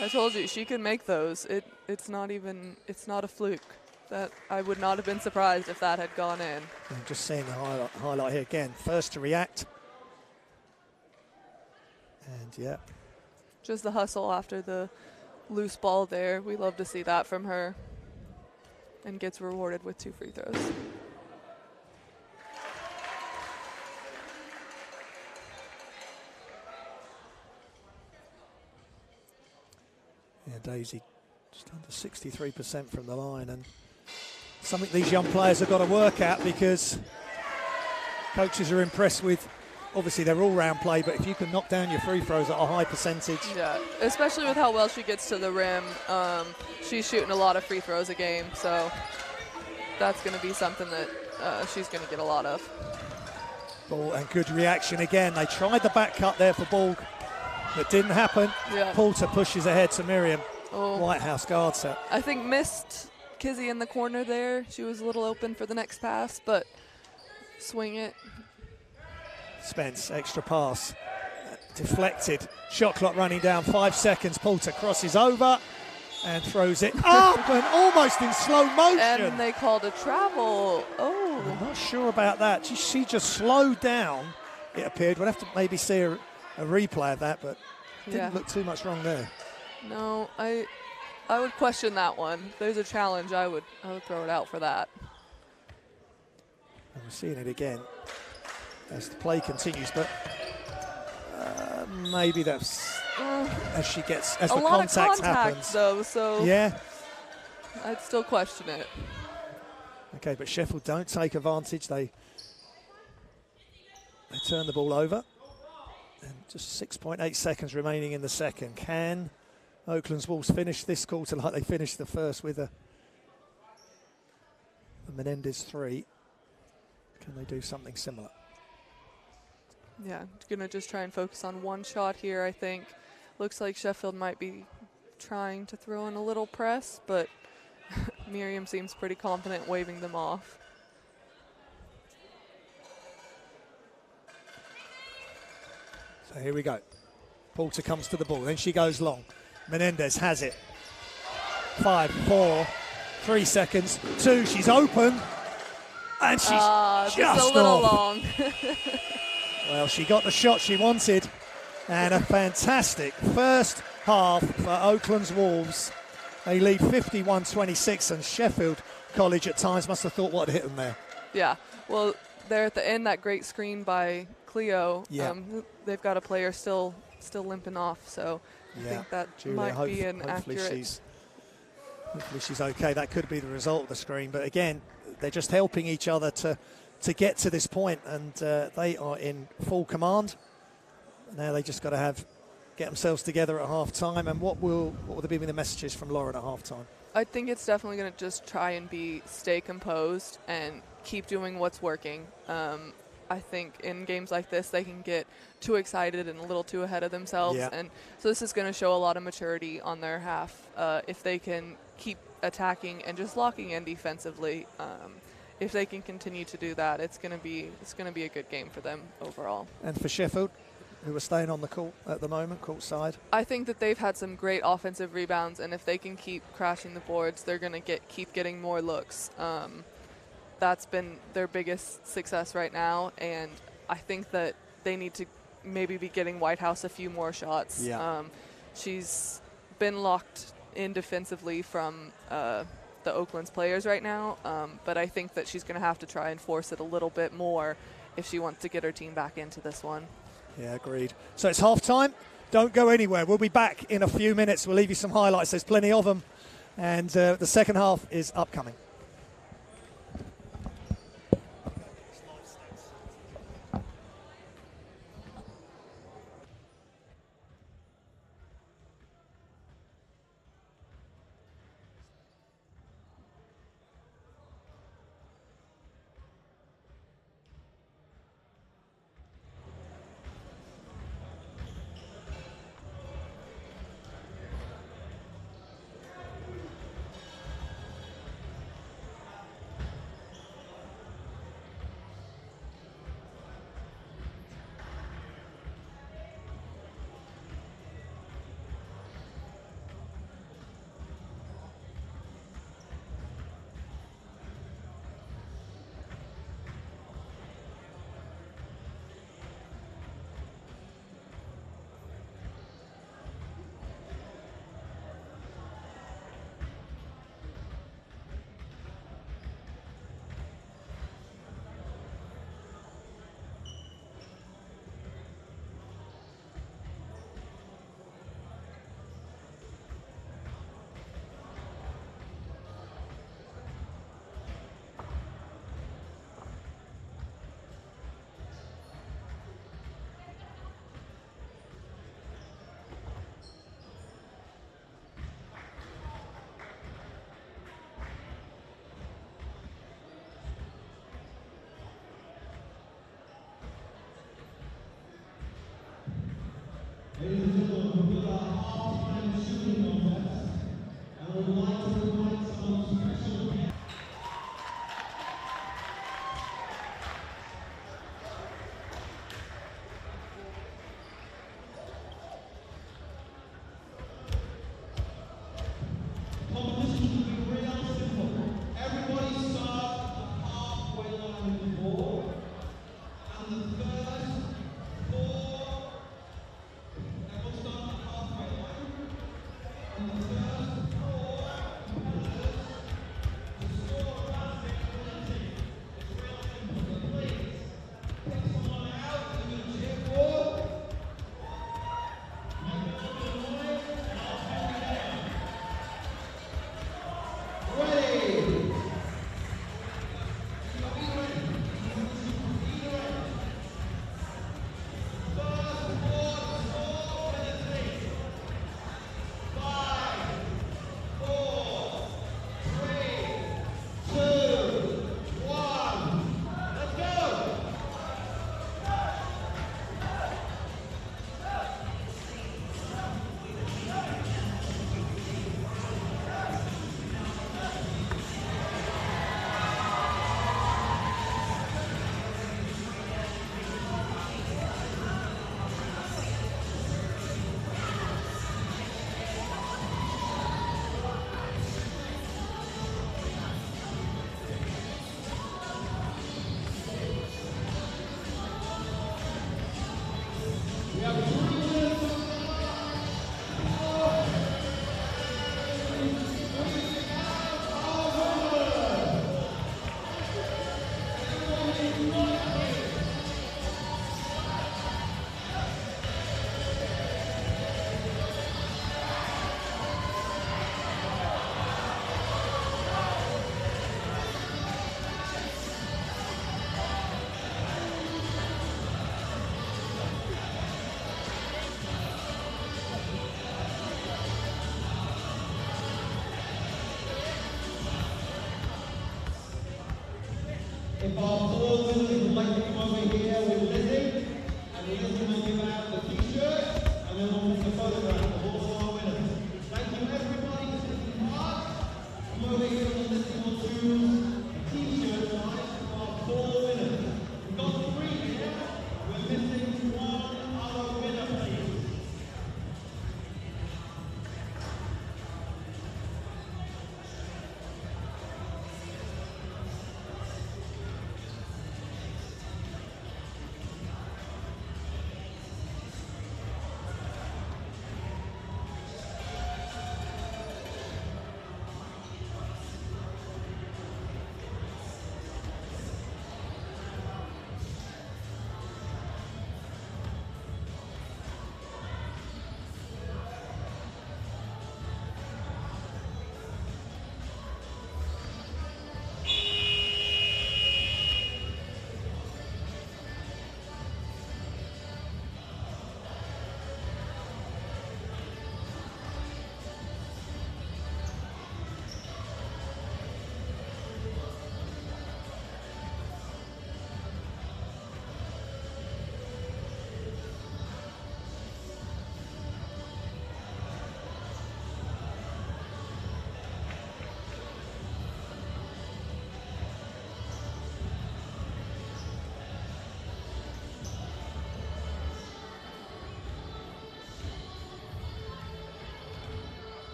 I told you she could make those. It's not a fluke. That I would not have been surprised if that had gone in. I'm just seeing the highlight here again. First to react. And just the hustle after the loose ball there. We love to see that from her. And gets rewarded with 2 free throws. Yeah, Daisy just under 63% from the line, and something these young players have got to work at, because coaches are impressed with obviously their all-round play, but if you can knock down your free throws at a high percentage. Yeah, especially with how well she gets to the rim. She's shooting a lot of free throws a game, so that's going to be something that she's going to get a lot of. Ball and good reaction again. They tried the back cut there for Borg, but didn't happen. Yeah. Poulter pushes ahead to Miriam. Oh. Whitehouse guards her. I think missed Kizzy in the corner there. She was a little open for the next pass, but swing it. Spence, extra pass. Deflected. Shot clock running down, 5 seconds. Poulter crosses over and throws it up and almost in slow motion. And they called a travel. Oh. I'm not sure about that. She just slowed down, it appeared. We'll have to maybe see a replay of that, but didn't look too much wrong there. No, I would question that one. If there's a challenge, I would throw it out for that. And we're seeing it again as the play continues, but maybe that's as the contact happens. Though, so yeah, I'd still question it. Okay, but Sheffield don't take advantage. They turn the ball over, and just 6.8 seconds remaining in the second. Can Oaklands Wolves finish this quarter like they finished the first with a Menendez 3? Can they do something similar? Yeah, going to just try and focus on one shot here, I think. Looks like Sheffield might be trying to throw in a little press, but Miriam seems pretty confident waving them off. So here we go. Poulter comes to the ball, then she goes long. Menendez has it. 5, 4, 3 seconds, 2, she's open. And she's just a little off. long. Well, she got the shot she wanted, and a fantastic first half for Oaklands Wolves. They lead 51-26, and Sheffield College at times must have thought what had hit them there. Yeah, well, there at the end, that great screen by Cleo. Yeah. They've got a player still limping off, so I think that Julia, might be an hopefully accurate. Hopefully she's okay. That could be the result of the screen, but again, they're just helping each other to get to this point, and they are in full command. Now they just got to get themselves together at half time. And what will be the messages from Lauren at half time? I think it's definitely going to just try and stay composed and keep doing what's working. I think in games like this, they can get too excited and a little too ahead of themselves. Yeah. And so this is going to show a lot of maturity on their half if they can keep attacking and just locking in defensively. If they can continue to do that, it's going to be a good game for them overall. And for Sheffield, who are staying on the court at the moment, court side? I think that they've had some great offensive rebounds, and if they can keep crashing the boards, they're going to keep getting more looks. That's been their biggest success right now, and I think that they need to maybe be getting Whitehouse a few more shots. Yeah. She's been locked in defensively from the Oaklands players right now, but I think that she's going to have to try and force it a little bit more if she wants to get her team back into this one. Yeah, agreed. So it's half time. Don't go anywhere. We'll be back in a few minutes. We'll leave you some highlights. There's plenty of them. And the second half is upcoming.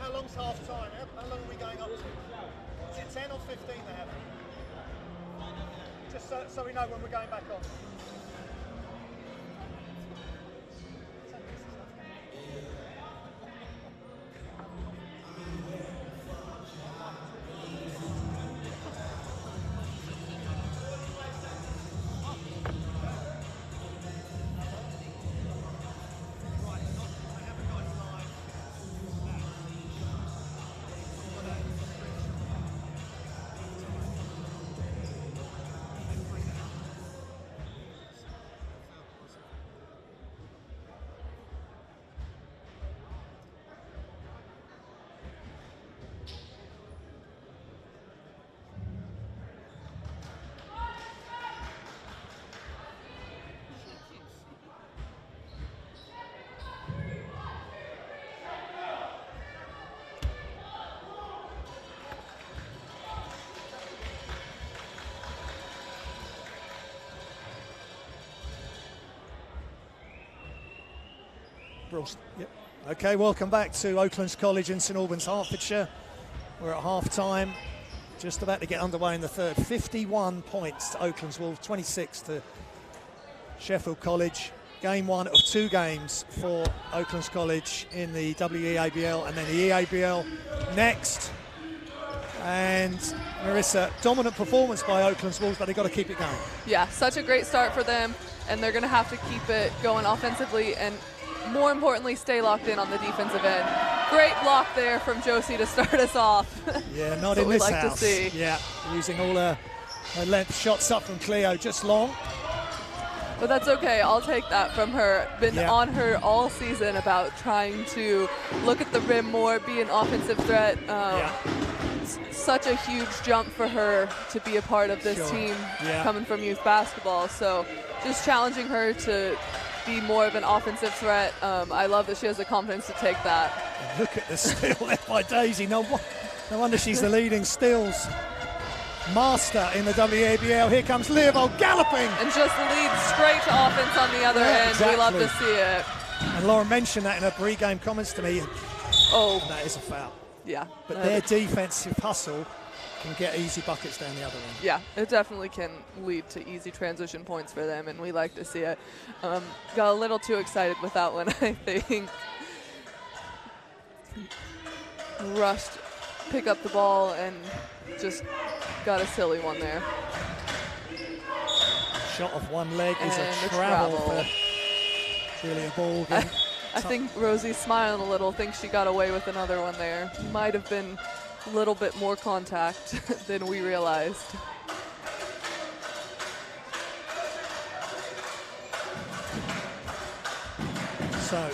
How long's half time? How long are we going up to? Is it 10 or 15 they have? Just so we know when we're going back on. Yep. Okay, welcome back to Oaklands College in St Albans, Hertfordshire. We're at half-time, just about to get underway in the third. 51 points to Oaklands Wolves, 26 to Sheffield College. Game one of two games for Oaklands College in the WEABL and then the EABL next. And Marissa, dominant performance by Oaklands Wolves, but they've got to keep it going. Yeah, such a great start for them, and they're going to have to keep it going offensively and more importantly, stay locked in on the defensive end. Great block there from Josie to start us off. Yeah, not in this house. To see. Yeah, using all her length shots up from Cleo, just long. But that's okay, I'll take that from her. Been on her all season about trying to look at the rim more, be an offensive threat. Such a huge jump for her to be a part of this team coming from youth basketball. So just challenging her to be more of an offensive threat. I love that she has the confidence to take that. And look at the steal left by Daisy. No wonder she's the leading steals master in the WEABL. Here comes Leovold galloping. And just leads straight to offense on the other end. Exactly. We love to see it. And Lauren mentioned that in her pre-game comments to me. Oh. And that is a foul. Yeah. But their defensive hustle can get easy buckets down the other end. Yeah, it definitely can lead to easy transition points for them, and we like to see it. Got a little too excited with that one, I think. Rushed, pick up the ball, and just got a silly one there. Shot of one leg is And a travel for Julia Ball. I think Rosie's smiling a little, thinks she got away with another one there. Might have been a little bit more contact than we realized. So,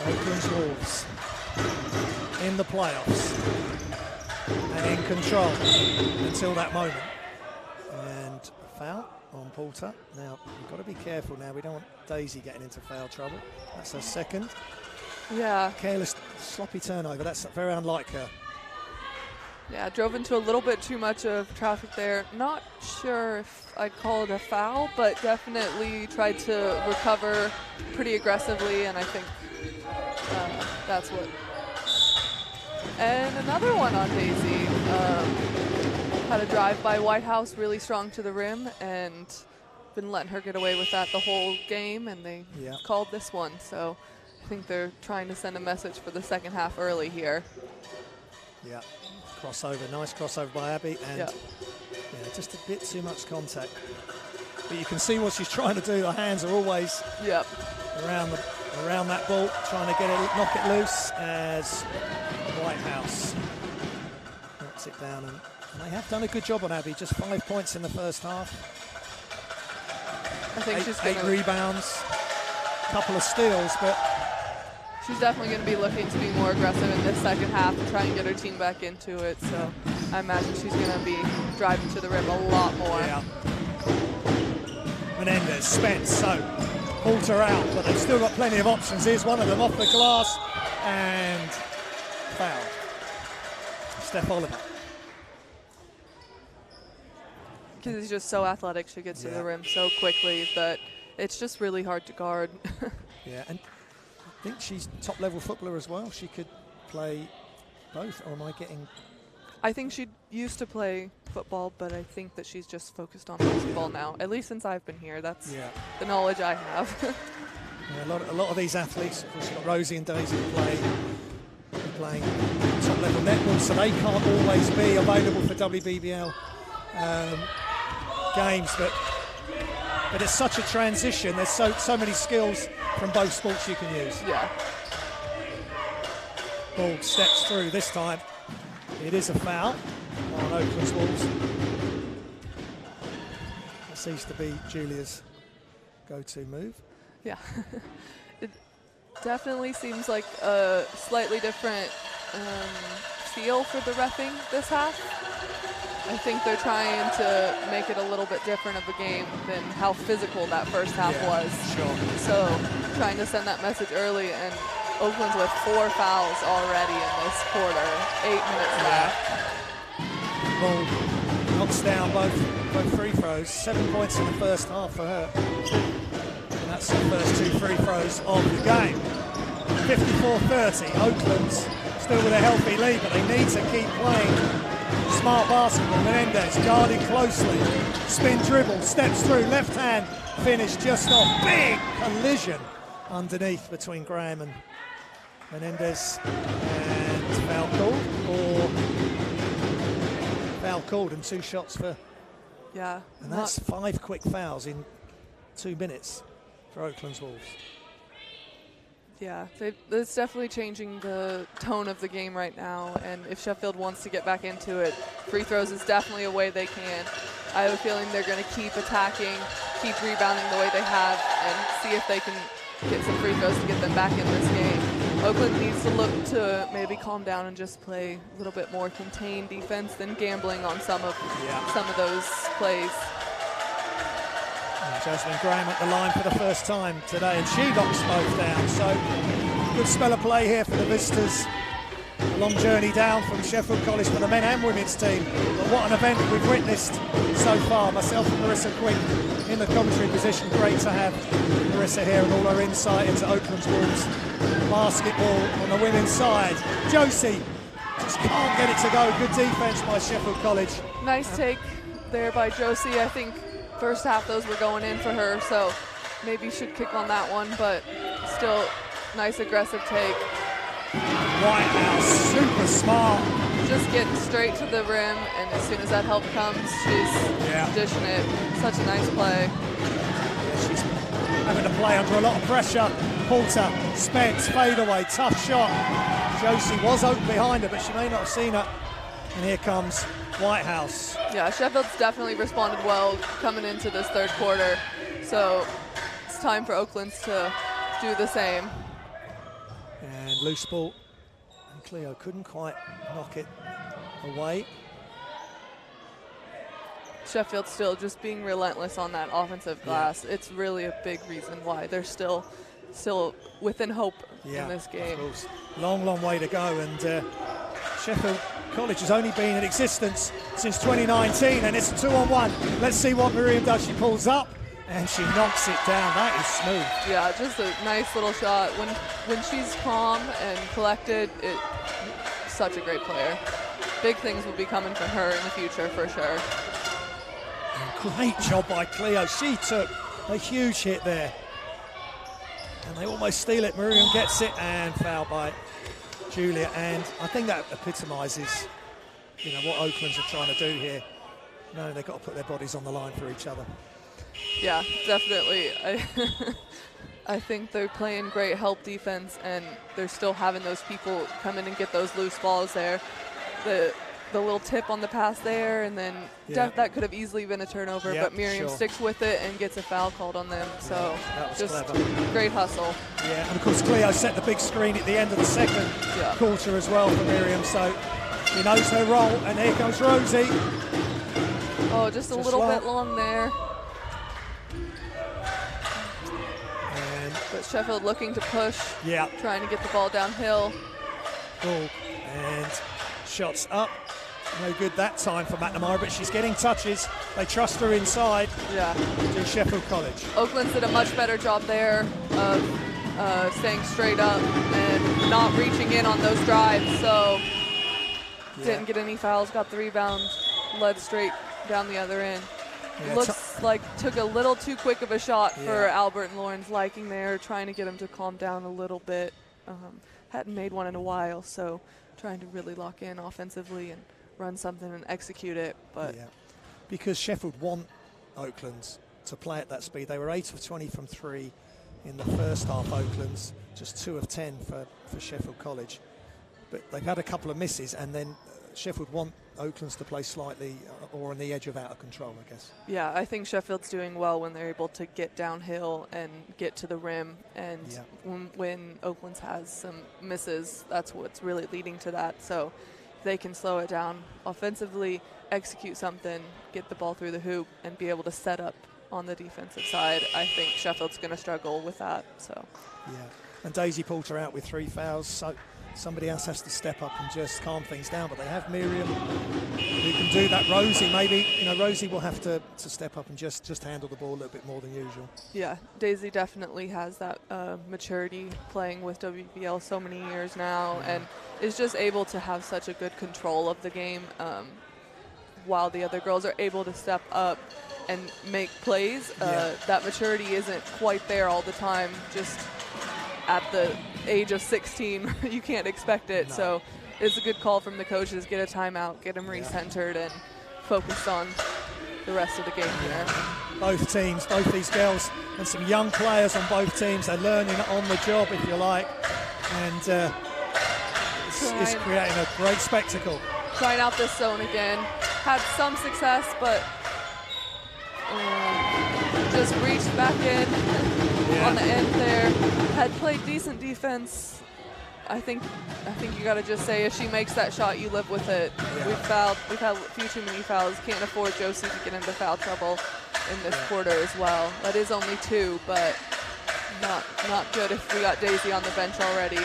Oakland's Wolves in the playoffs and in control until that moment. And a foul on Porter. Now, we've got to be careful now. We don't want Daisy getting into foul trouble. That's her second. Yeah. Careless, sloppy turnover. That's very unlike her. Yeah, drove into a little bit too much of traffic there. Not sure if I'd call it a foul, but definitely tried to recover pretty aggressively, and I think that's what. And another one on Daisy. Had a drive by Whitehouse, really strong to the rim, and been letting her get away with that the whole game, and they called this one. So I think they're trying to send a message for the second half early here. Yeah. Crossover, nice crossover by Abby, and yeah, just a bit too much contact. But you can see what she's trying to do. The hands are always around that ball, trying to get it, knock it loose as Whitehouse knocks it down. And they have done a good job on Abby, just 5 points in the first half. I think she's eight rebounds, a couple of steals, but she's definitely going to be looking to be more aggressive in this second half and try and get her team back into it. So I imagine she's going to be driving to the rim a lot more. Yeah. Menendez, Spence, so Porter out, but they've still got plenty of options. Here's one of them off the glass and foul. Steph Oliver. Because he's just so athletic, she gets to the rim so quickly that it's just really hard to guard. Yeah, and I think she's top-level footballer as well. She could play both, or am I getting... I think she used to play football, but I think that she's just focused on basketball now, at least since I've been here. That's the knowledge I have. A lot of these athletes, of course, you've got Rosie and Daisy playing top-level netball, so they can't always be available for WBBL games, but it's such a transition. There's so many skills from both sports you can use. Yeah. Ball steps through this time. It is a foul on Oakland's Wolves. That seems to be Julia's go-to move. Yeah. It definitely seems like a slightly different feel for the reffing this half. I think they're trying to make it a little bit different of a game than how physical that first half was. Sure. So trying to send that message early, and Oakland's with 4 fouls already in this quarter. 8 minutes left. Ball knocks down both free throws. 7 points in the first half for her. And that's the first 2 free throws of the game. 54-30. Oakland's still with a healthy lead, but they need to keep playing smart basketball. Menendez guarding closely. Spin dribble, steps through, left hand finish just off. Big collision underneath between Graham and Menendez. And foul called and 2 shots for. Yeah. And that's 5 quick fouls in 2 minutes for Oakland's Wolves. Yeah, it's definitely changing the tone of the game right now, and if Sheffield wants to get back into it, free throws is definitely a way they can. I have a feeling they're going to keep attacking, keep rebounding the way they have, and see if they can get some free throws to get them back in this game. Oakland needs to look to maybe calm down and just play a little bit more contained defense than gambling on some of those plays. Jasmine Graham at the line for the first time today, and she knocks both down. So good spell of play here for the visitors. A long journey down from Sheffield College for the men and women's team. But what an event we've witnessed so far. Myself and Marissa Quick in the commentary position. Great to have Marissa here and all her insight into Oakland's Wolves basketball on the women's side. Josie just can't get it to go. Good defense by Sheffield College. Nice take there by Josie. I think first half those were going in for her, so maybe should kick on that one, but still nice aggressive take. Whitehouse, super smart. Just getting straight to the rim, and as soon as that help comes, she's dishing it. Such a nice play. Yeah, she's having to play under a lot of pressure. Poulter, Spence, fadeaway, tough shot. Josie was open behind her, but she may not have seen her. And here comes Whitehouse. Yeah, Sheffield's definitely responded well coming into this third quarter. So it's time for Oaklands to do the same. And loose ball. And Cleo couldn't quite knock it away. Sheffield still just being relentless on that offensive glass. Yeah. It's really a big reason why they're still within hope in this game. Of course. Long way to go, and Sheffield College has only been in existence since 2019, and it's a 2-on-1. Let's see what Miriam does. She pulls up and she knocks it down. That is smooth. Yeah, just a nice little shot. When she's calm and collected, such a great player. Big things will be coming from her in the future for sure. And great job by Cleo. She took a huge hit there. And they almost steal it. Miriam gets it, and foul by Julia. And I think that epitomises, what Oaklands are trying to do here. No, they've got to put their bodies on the line for each other. Yeah, definitely. I think they're playing great help defense, and they're still having those people come in and get those loose balls there. The little tip on the pass there, and then that could have easily been a turnover, but Miriam sticks with it and gets a foul called on them. So just clever. Great hustle. Yeah, and of course Cleo set the big screen at the end of the second quarter as well for Miriam, so she knows her role. And here comes Rosie. Oh, just a little bit long there. But Sheffield looking to push, trying to get the ball downhill. Ball and shots up. No good that time for McNamara, but she's getting touches. They trust her inside to Sheffield College. Oaklands did a much better job there of staying straight up and not reaching in on those drives, so didn't get any fouls, got the rebound, led straight down the other end. Looks like took a little too quick of a shot for Albert and Lauren's liking there, trying to get him to calm down a little bit. Hadn't made one in a while, so trying to really lock in offensively and run something and execute it. But because Sheffield want Oaklands to play at that speed. They were 8 of 20 from 3 in the first half, Oaklands, just 2 of 10 for Sheffield College. But they've had a couple of misses, and then Sheffield want Oaklands to play slightly or on the edge of out of control, I guess. Yeah, I think Sheffield's doing well when they're able to get downhill and get to the rim. And when Oaklands has some misses, that's what's really leading to that. So if they can slow it down offensively, execute something, get the ball through the hoop, and be able to set up on the defensive side, I think Sheffield's going to struggle with that. So and Daisy Poulter out with 3 fouls, so somebody else has to step up and just calm things down. But they have Miriam who can do that. Rosie, maybe, Rosie will have to step up and just handle the ball a little bit more than usual. Yeah, Daisy definitely has that maturity, playing with WEABL so many years now, and is just able to have such a good control of the game, while the other girls are able to step up and make plays. That maturity isn't quite there all the time. Just at the age of 16, you can't expect it. No. So it's a good call from the coaches. Get a timeout, get them recentered, and focus on the rest of the game here. Both teams, both these girls, and some young players on both teams. They're learning on the job, if you like, and it's creating a great spectacle. Trying out this zone again. Had some success, but just reached back in on the end there. Had played decent defense. I think you got to just say, if she makes that shot, you live with it. We've had a few too many fouls. Can't afford Josie to get into foul trouble. in this quarter as well. That is only 2, but not good if we got Daisy on the bench already.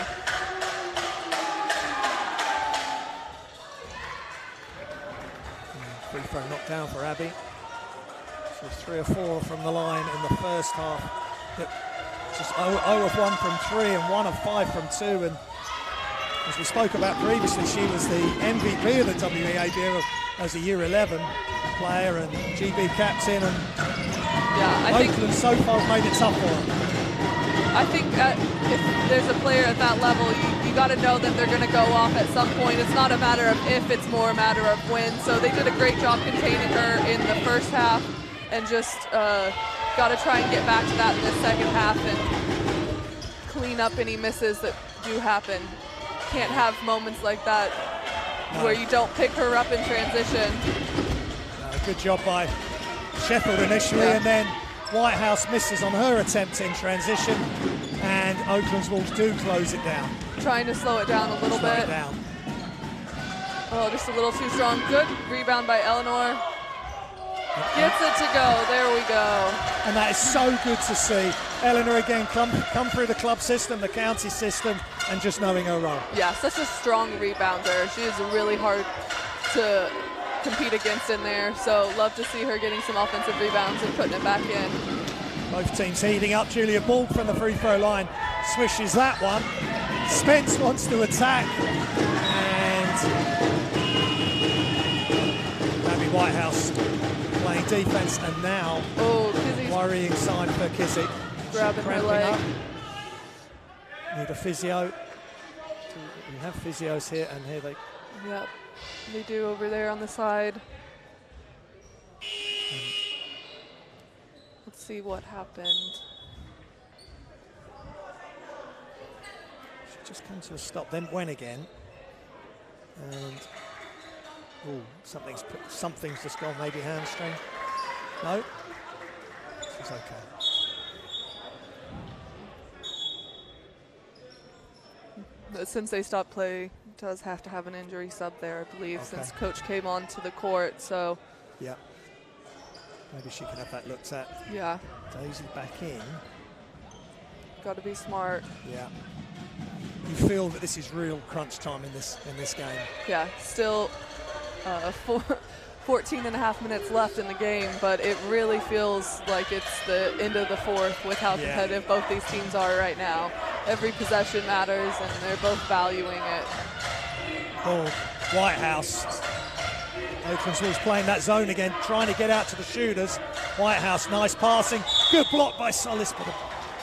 Free throw knocked down for Abby. She was 3 or 4 from the line in the first half. Just 0 of 1 from 3 and 1 of 5 from 2. And as we spoke about previously, she was the MVP of the WEABL as a Year 11 player and GB captain. And yeah, I think Oakland so far made it tough for her. I think if there's a player at that level, you got to know that they're going to go off at some point. It's not a matter of if, it's more a matter of when. So they did a great job containing her in the first half, and just got to try and get back to that in the second half and clean up any misses that do happen. Can't have moments like that where you don't pick her up in transition. Good job by Sheffield initially, and then Whitehouse misses on her attempt in transition, and Oakland's Wolves do close it down. Trying to slow it down a little bit. Oh, just a little too strong. Good rebound by Eleanor. Gets it to go. There we go. And that is so good to see. Eleanor again come through the club system, the county system, and just knowing her role. Yeah, such a strong rebounder. She is really hard to compete against in there. So love to see her getting some offensive rebounds and putting it back in. Both teams heating up. Julia Ball from the free throw line swishes that one. Spence wants to attack, and Abby Whitehouse playing defense, and now worrying sign for Kissick. Grabbing her leg. Up. Need a physio. We have physios here, and here they. Yep, they do over there on the side. Let's see what happened. She just came to a stop, then went again, and something's just gone. Maybe hamstring. No, she's okay. Since they stopped play, does have to have an injury sub there, I believe, since coach came onto the court. So yeah, maybe she can have that looked at. Yeah. Daisy back in. Got to be smart. Yeah. You feel that this is real crunch time in this game. Yeah. Still 14 and a half minutes left in the game, but it really feels like it's the end of the fourth with how competitive both these teams are right now. Every possession matters, and they're both valuing it. Oh, Whitehouse. Oaklands Wolves playing that zone again, trying to get out to the shooters. Whitehouse, nice passing. Good block by Solis, but a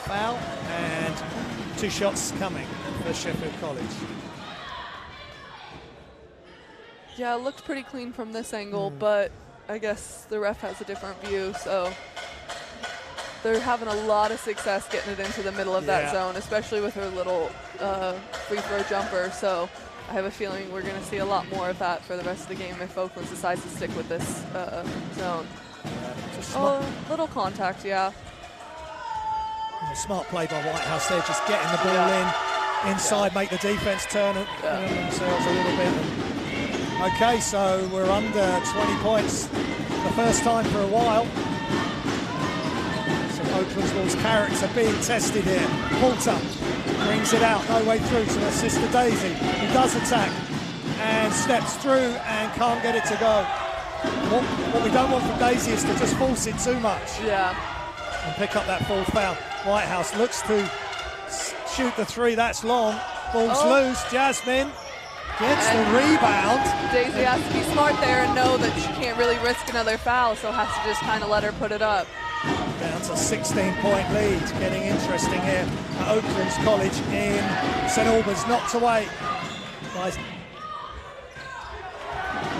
foul, and 2 shots coming for Sheffield College. Yeah, it looked pretty clean from this angle, but I guess the ref has a different view, so they're having a lot of success getting it into the middle of that zone, especially with her little free throw jumper. So I have a feeling we're going to see a lot more of that for the rest of the game if Oakland decides to stick with this zone. Little contact, yeah. Smart play by Whitehouse there, just getting the ball in, inside, make the defense turn themselves a little bit. Okay, so we're under 20 points the first time for a while. So Oakland's Wolves' character being tested here. Poulter brings it out, no way through to her sister Daisy, who does attack and steps through and can't get it to go. What we don't want from Daisy is to just force it too much. Yeah. And pick up that full foul. Whitehouse looks to shoot the 3, that's long. Ball's loose, Jasmine gets the rebound. Daisy has to be smart there and know that she can't really risk another foul, so has to just kind of let her put it up. Down to a 16-point lead, getting interesting here at Oaklands College in St Albans, knocked away by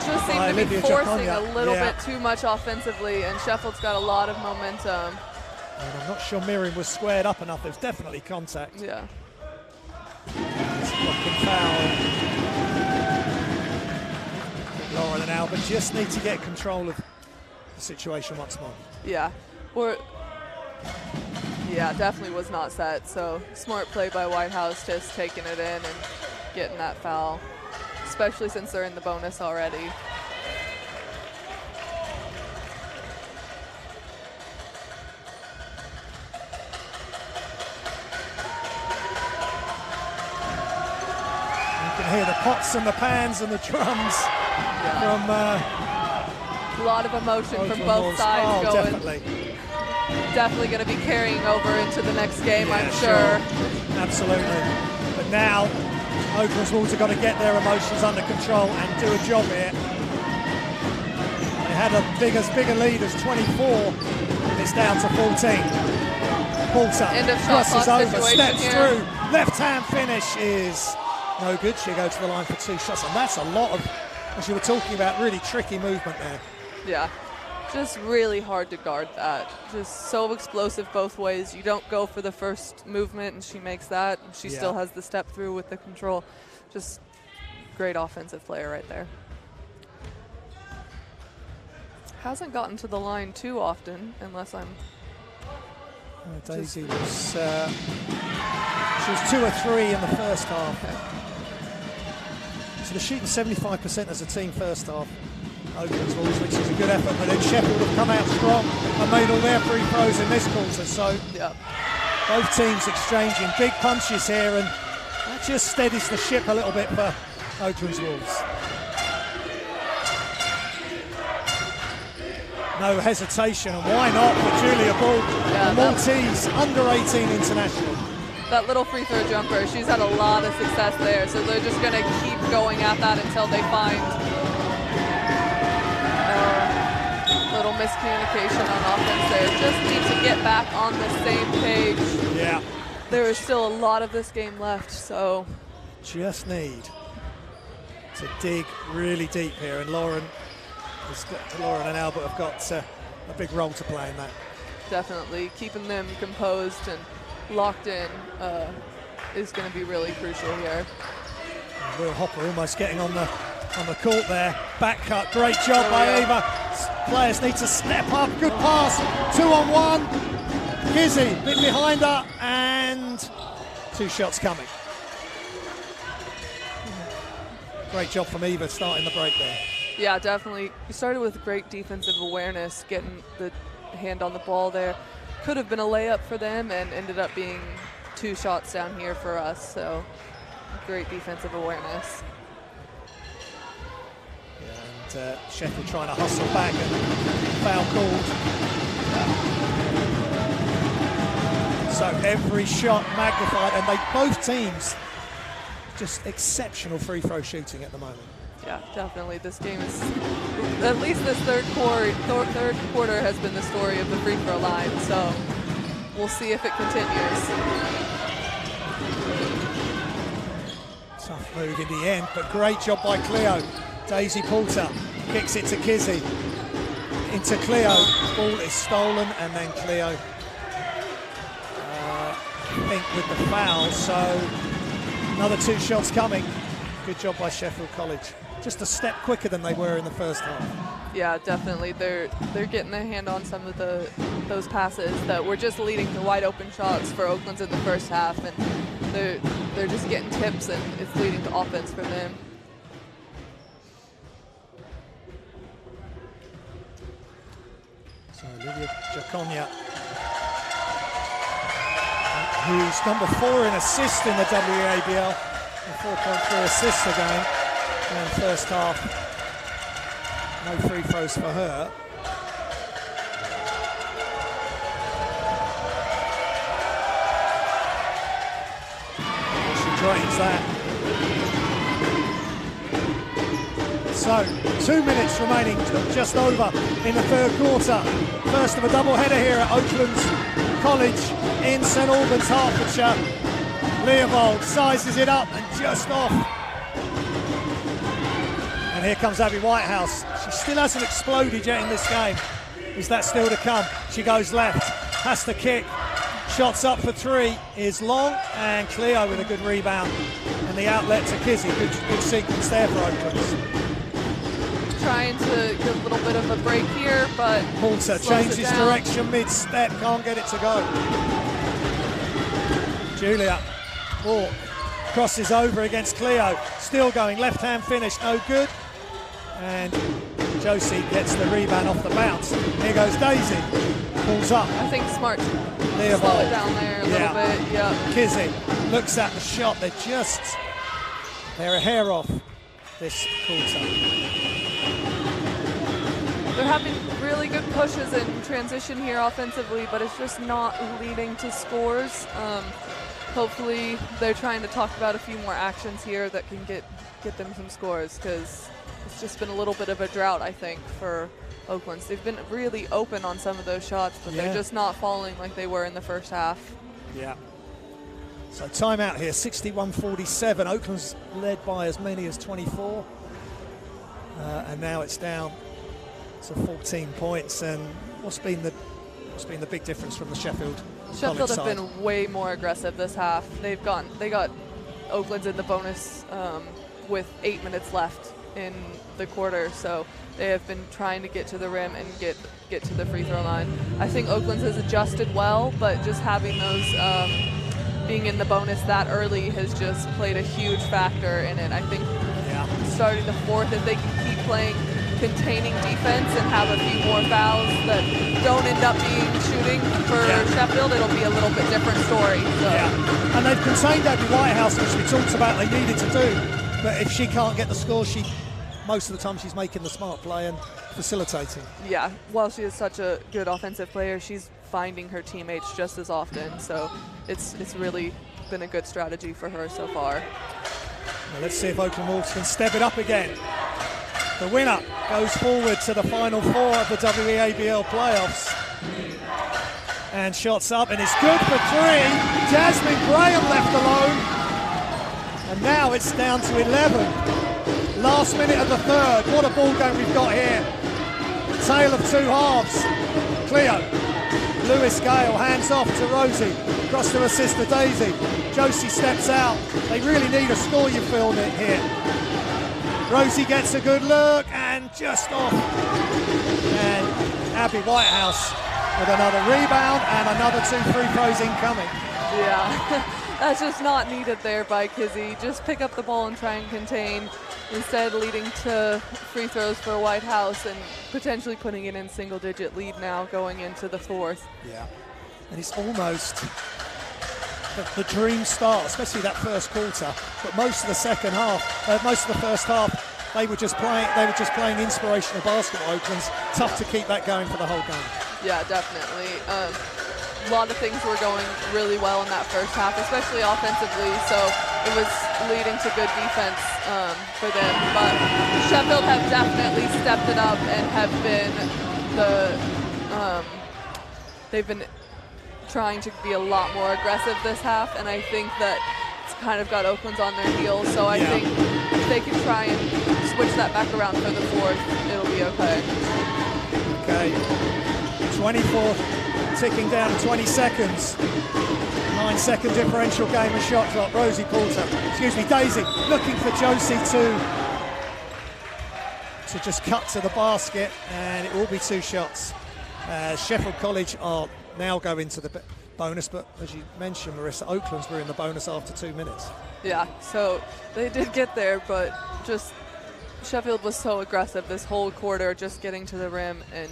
just seemed to be forcing a little bit too much offensively, and Sheffield's got a lot of momentum. And I'm not sure Miriam was squared up enough. There's definitely contact. Yeah. Blocking foul. Lauren and Albert just need to get control of the situation once more. Yeah. Definitely was not set. So smart play by Whitehouse, just taking it in and getting that foul, especially since they're in the bonus already. hear the pots and the pans and the drums from a lot of emotion from both sides going. Definitely going to be carrying over into the next game, I'm sure. Absolutely. But now, Oaklands Wolves have got to get their emotions under control and do a job here. They had as big a lead as 24, and it's down to 14. Poulter crosses over, steps through, left-hand finish is no good. She'll go to the line for 2 shots, and that's a lot of, as you were talking about, really tricky movement there. Yeah. Just really hard to guard that. Just so explosive both ways. You don't go for the first movement, and she makes that. And she still has the step through with the control. Just great offensive player right there. Hasn't gotten to the line too often, unless I'm... Daisy was... she was 2 or 3 in the first half. Okay. So they're shooting 75% as a team first half. Oaklands Wolves, which is a good effort, but then Sheffield have come out strong and made all their free throws in this quarter. So both teams exchanging big punches here, and that just steadies the ship a little bit for Oaklands Wolves. No hesitation, and why not for Julia Bull, the Maltese under-18 international. That little free throw jumper, she's had a lot of success there, so they're just going to keep going at that until they find little miscommunication on offense there. Just need to get back on the same page. Yeah. There is still a lot of this game left, so. Just need to dig really deep here, and Lauren and Albert have got a big role to play in that. Definitely. Keeping them composed and locked in is going to be really crucial here. And Will Hopper almost getting on the court there. Back cut, great job by Ava. Players need to step up, good pass, 2-on-1. Kizzy, bit behind her, and 2 shots coming. Great job from Eva starting the break there. Yeah, definitely. We started with great defensive awareness, getting the hand on the ball there. Could have been a layup for them and ended up being 2 shots down here for us, so great defensive awareness. And Sheffield trying to hustle back, and foul called. So every shot magnified, and both teams just exceptional free throw shooting at the moment. Yeah, definitely. This game is, at least this third quarter has been the story of the free throw line, so we'll see if it continues. Tough move in the end, but great job by Cleo. Daisy Poulter kicks it to Kizzy. Into Cleo. Ball is stolen, and then Cleo, I think, with the foul. So another 2 shots coming. Good job by Sheffield College. Just a step quicker than they were in the first half. Yeah, definitely. They're getting their hand on some of those passes that were just leading to wide open shots for Oaklands in the first half, and they're just getting tips, and it's leading to offense for them. So Olivia Jaconia, who's number 4 in assists in the WEABL, and 4.3 assists a game in the first half. No free throws for her. She drains that. So 2 minutes remaining, just over in the third quarter. First of a double-header here at Oaklands College in St Albans, Hertfordshire. Leopold sizes it up and just off. And here comes Abby Whitehouse. She still hasn't exploded yet in this game. Is that still to come? She goes left, has to kick. Shots up for 3 is long, and Cleo with a good rebound. And the outlet to Kizzy. Good sequence there for Oaklands. Trying to get a little bit of a break here, but Poulter changes direction mid-step, can't get it to go. Julia Walk crosses over against Cleo, still going, left-hand finish, no good. And Josie gets the rebound off the bounce. Here goes Daisy, pulls up. I think smart to Leopold. slow it down there a little bit. Yeah. Kizzy looks at the shot, they They're a hair off this quarter. They're having really good pushes in transition here offensively, but it's just not leading to scores. Hopefully they're trying to talk about a few more actions here that can get them some scores, because it's just been a little bit of a drought, I think, for Oaklands. They've been really open on some of those shots, but they're just not falling like they were in the first half. Yeah. So timeout here, 61-47. Oakland's led by as many as 24. And now it's down to 14 points. And what's been the big difference from the Sheffield Sheffield have side? been way more aggressive this half. They got Oakland's in the bonus with 8 minutes left in the quarter, so they have been trying to get to the rim and get to the free throw line. I think Oakland's has adjusted well, but just having those being in the bonus that early has just played a huge factor in it. I think starting the fourth, if they can keep playing containing defense and have a few more fouls that don't end up being shooting for Sheffield, it'll be a little bit different story. So. Yeah, and they've contained Abby Whitehouse, which we talked about they needed to do. But if she can't get the score, most of the time she's making the smart play and facilitating. Yeah, while she is such a good offensive player, she's finding her teammates just as often. So it's really been a good strategy for her so far. Now let's see if Oakland Wolves can step it up again. The winner goes forward to the Final Four of the WEABL playoffs. And shots up, and it's good for three. Jasmine Graham left alone. And now it's down to 11. Last minute of the third. What a ball game we've got here. Tale of two halves. Cleo. Lewis Gale hands off to Rosie. Across to her sister Daisy. Josie steps out. They really need a score, you feel it here. Rosie gets a good look and just off. And Abby Whitehouse with another rebound and another 2 free throws incoming. Yeah. That's just not needed there by Kizzy. Just pick up the ball and try and contain, instead leading to free throws for Whitehouse and potentially putting it in single-digit lead now going into the fourth. Yeah, and it's almost the dream start, especially that first quarter. But most of the second half, most of the first half, they were just playing inspirational basketball. Oakland's tough to keep that going for the whole game. Yeah, definitely. A lot of things were going really well in that first half, especially offensively, so it was leading to good defense for them. But Sheffield have definitely stepped it up and have been they've been trying to be a lot more aggressive this half, and I think that it's kind of got Oakland's on their heels, so I think if they can try and switch that back around for the fourth, it'll be okay. Okay, 24th. Ticking down to 20 seconds. 9-second differential game of shot clock. Daisy looking for Josie to just cut to the basket, and it will be 2 shots. Sheffield College are now going to the bonus, but as you mentioned, Marissa, Oakland's were in the bonus after 2 minutes. Yeah, so they did get there, but just Sheffield was so aggressive this whole quarter, just getting to the rim and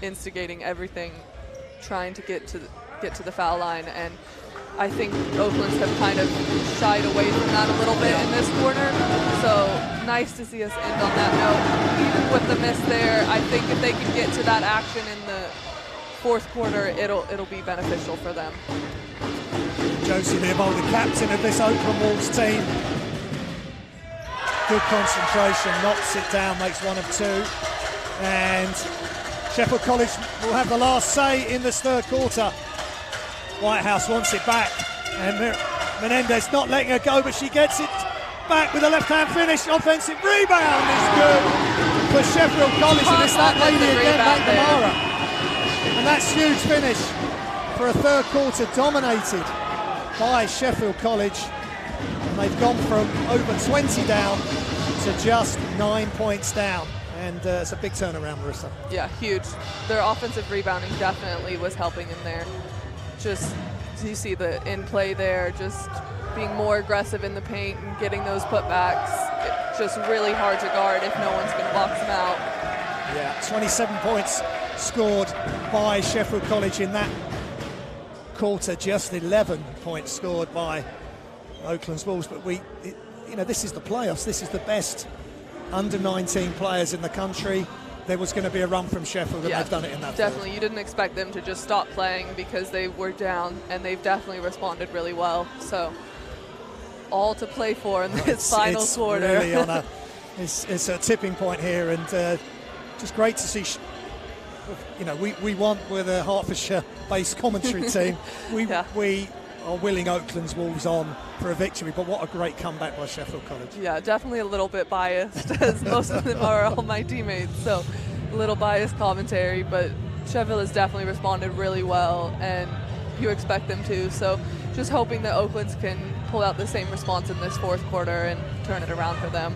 instigating everything, trying to get to the foul line, and I think Oakland's have kind of shied away from that a little bit in this quarter. So nice to see us end on that note. Even with the miss there, I think if they can get to that action in the fourth quarter, it'll be beneficial for them. Josie Leopold, the captain of this Oakland Wolves team. Good concentration, knocks it down, makes 1 of 2, and Sheffield College will have the last say in this third quarter. Whitehouse wants it back, and Menendez not letting her go, but she gets it back with a left-hand finish. Offensive rebound is good for Sheffield College, and it's that lady again, McNamara. And that's huge finish for a third quarter dominated by Sheffield College. And they've gone from over 20 down to just 9 points down. And it's a big turnaround, Marissa. Yeah, huge. Their offensive rebounding definitely was helping them there. Just, you see the in-play there, just being more aggressive in the paint and getting those putbacks. It's just really hard to guard if no one's going to box them out. Yeah, 27 points scored by Sheffield College in that quarter, just 11 points scored by Oakland's Wolves. But you know, this is the playoffs. This is the best under-19 players in the country. There was going to be a run from Sheffield, and they've done it in that definitely. field. You didn't expect them to just stop playing because they were down, and they've definitely responded really well. So all to play for in this final quarter. Really on a, it's a tipping point here, and just great to see. You know, we want, with a Hertfordshire-based commentary team, we are willing Oaklands Wolves on for a victory, but what a great comeback by Sheffield College. Yeah, definitely a little bit biased, as most of them are all my teammates, so a little biased commentary, but Sheffield has definitely responded really well, and you expect them to, so just hoping that Oaklands can pull out the same response in this fourth quarter and turn it around for them.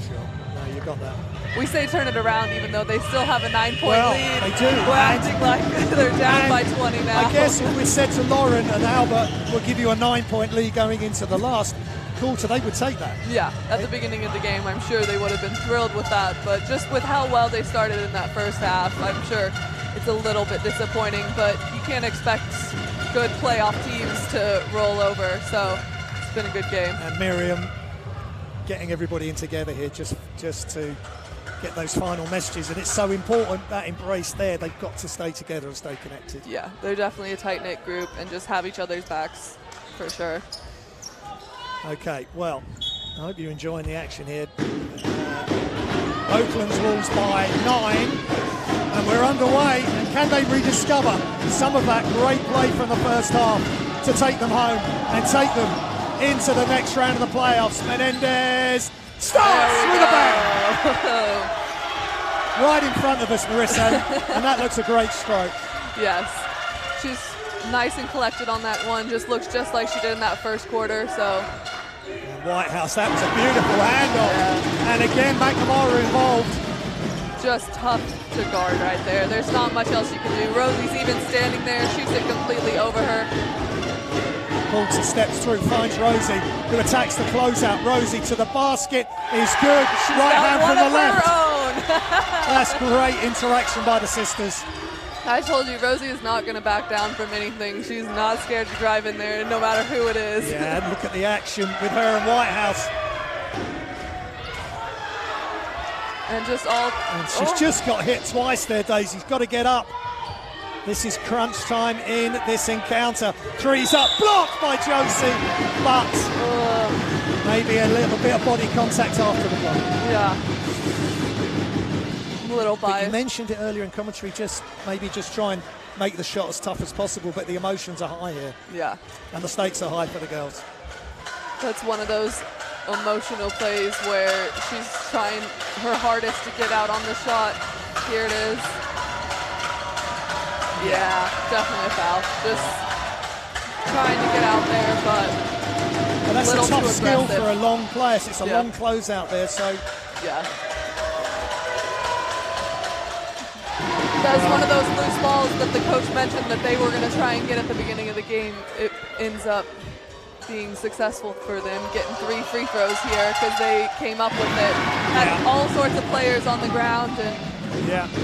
Sure, no, you got that. We say turn it around even though they still have a 9-point lead. They do. We're acting like they're down by 20 now. I guess if we said to Lauren and Albert, we'll give you a 9-point lead going into the last quarter, they would take that. Yeah, at the beginning of the game, I'm sure they would have been thrilled with that. But just with how well they started in that first half, I'm sure it's a little bit disappointing. But you can't expect good playoff teams to roll over. So it's been a good game. And Miriam getting everybody in together here just to get those final messages, and it's so important, that embrace there. They've got to stay together and stay connected. Yeah, they're definitely a tight-knit group and just have each other's backs for sure. Okay, well, I hope you're enjoying the action here. Oaklands Wolves by 9, and we're underway. And can they rediscover some of that great play from the first half to take them home and take them into the next round of the playoffs? Menendez starts with a bang! Right in front of us, Marissa, and that looks a great stroke. Yes, she's nice and collected on that one, just looks just like she did in that first quarter, so. And Whitehouse, that was a beautiful handoff. Yeah. And again, McNamara involved. Just tough to guard right there. There's not much else you can do. Rosie's even standing there, shoots it completely over her. Coulter steps through, finds Rosie, who attacks the closeout. Rosie to the basket is good. She's right hand from the left. That's great interaction by the sisters. I told you, Rosie is not going to back down from anything. She's not scared to drive in there, no matter who it is. Yeah, and look at the action with her and Whitehouse. And just all. And she's just got hit twice there, Daisy's got to get up. This is crunch time in this encounter. Three's up, blocked by Josie, but maybe a little bit of body contact after the block. Yeah. A little biased. You mentioned it earlier in commentary, maybe just try and make the shot as tough as possible, but the emotions are high here. Yeah. And the stakes are high for the girls. That's one of those emotional plays where she's trying her hardest to get out on the shot. Here it is. Yeah, definitely a foul. Just trying to get out there, but that's a tough skill for a long player. It's a long close out there, so. Yeah. That was one of those loose balls that the coach mentioned that they were going to try and get at the beginning of the game. It ends up being successful for them, getting 3 free throws here because they came up with it. Had all sorts of players on the ground, and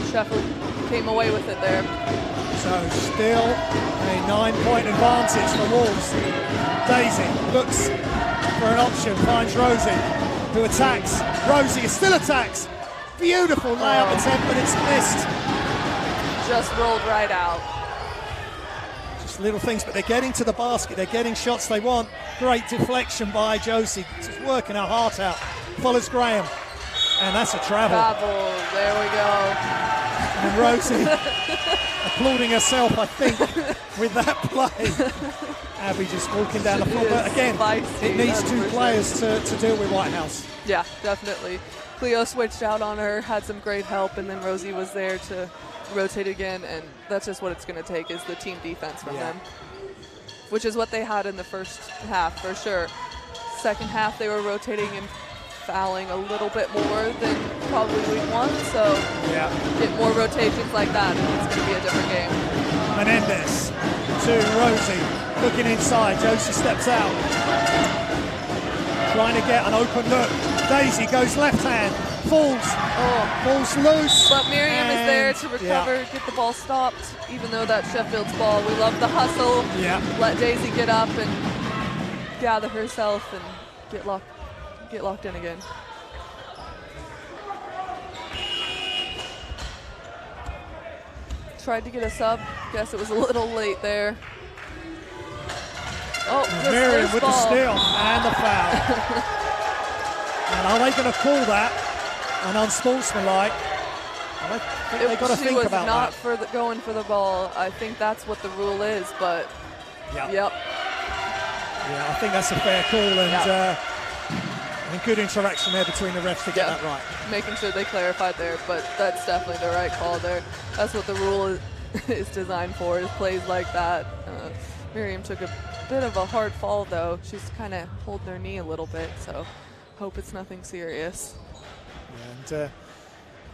Sheffield came away with it there. So still a 9-point advantage for Wolves. Daisy looks for an option, finds Rosie, who attacks. Rosie still attacks. Beautiful layup attempt, but it's missed. Just rolled right out. Just little things, but they're getting to the basket. They're getting shots they want. Great deflection by Josie, just working her heart out. Follows Graham, and that's a travel. There we go. And Rosie applauding herself, I think, with that play. Abby just walking down the floor. But again, it needs 2 players to deal with Whitehouse. Yeah, definitely. Cleo switched out on her, had some great help, and then Rosie was there to rotate again, and that's just what it's going to take is the team defense from them, which is what they had in the first half for sure. Second half, they were rotating and fouling a little bit more than probably we'd want, so get more rotations like that and it's going to be a different game. Menendez to Rosie, looking inside, Josie steps out, trying to get an open look. Daisy goes left hand, falls loose. But Miriam is there to recover, get the ball stopped, even though that's Sheffield's ball. We love the hustle, let Daisy get up and gather herself and get get locked in again. Tried to get a sub. Guess it was a little late there. Oh, Miriam with the steal and the foul. And are they going to call that an unsportsmanlike? I think they've got to think about that. She was not going for the ball. I think that's what the rule is, but yep. Yep. Yeah, I think that's a fair call, and good interaction there between the refs to get that right. Making sure they clarified there, but that's definitely the right call there. That's what the rule is designed for, is plays like that. Miriam took a bit of a hard fall, though. She's kind of holding her knee a little bit, so hope it's nothing serious. And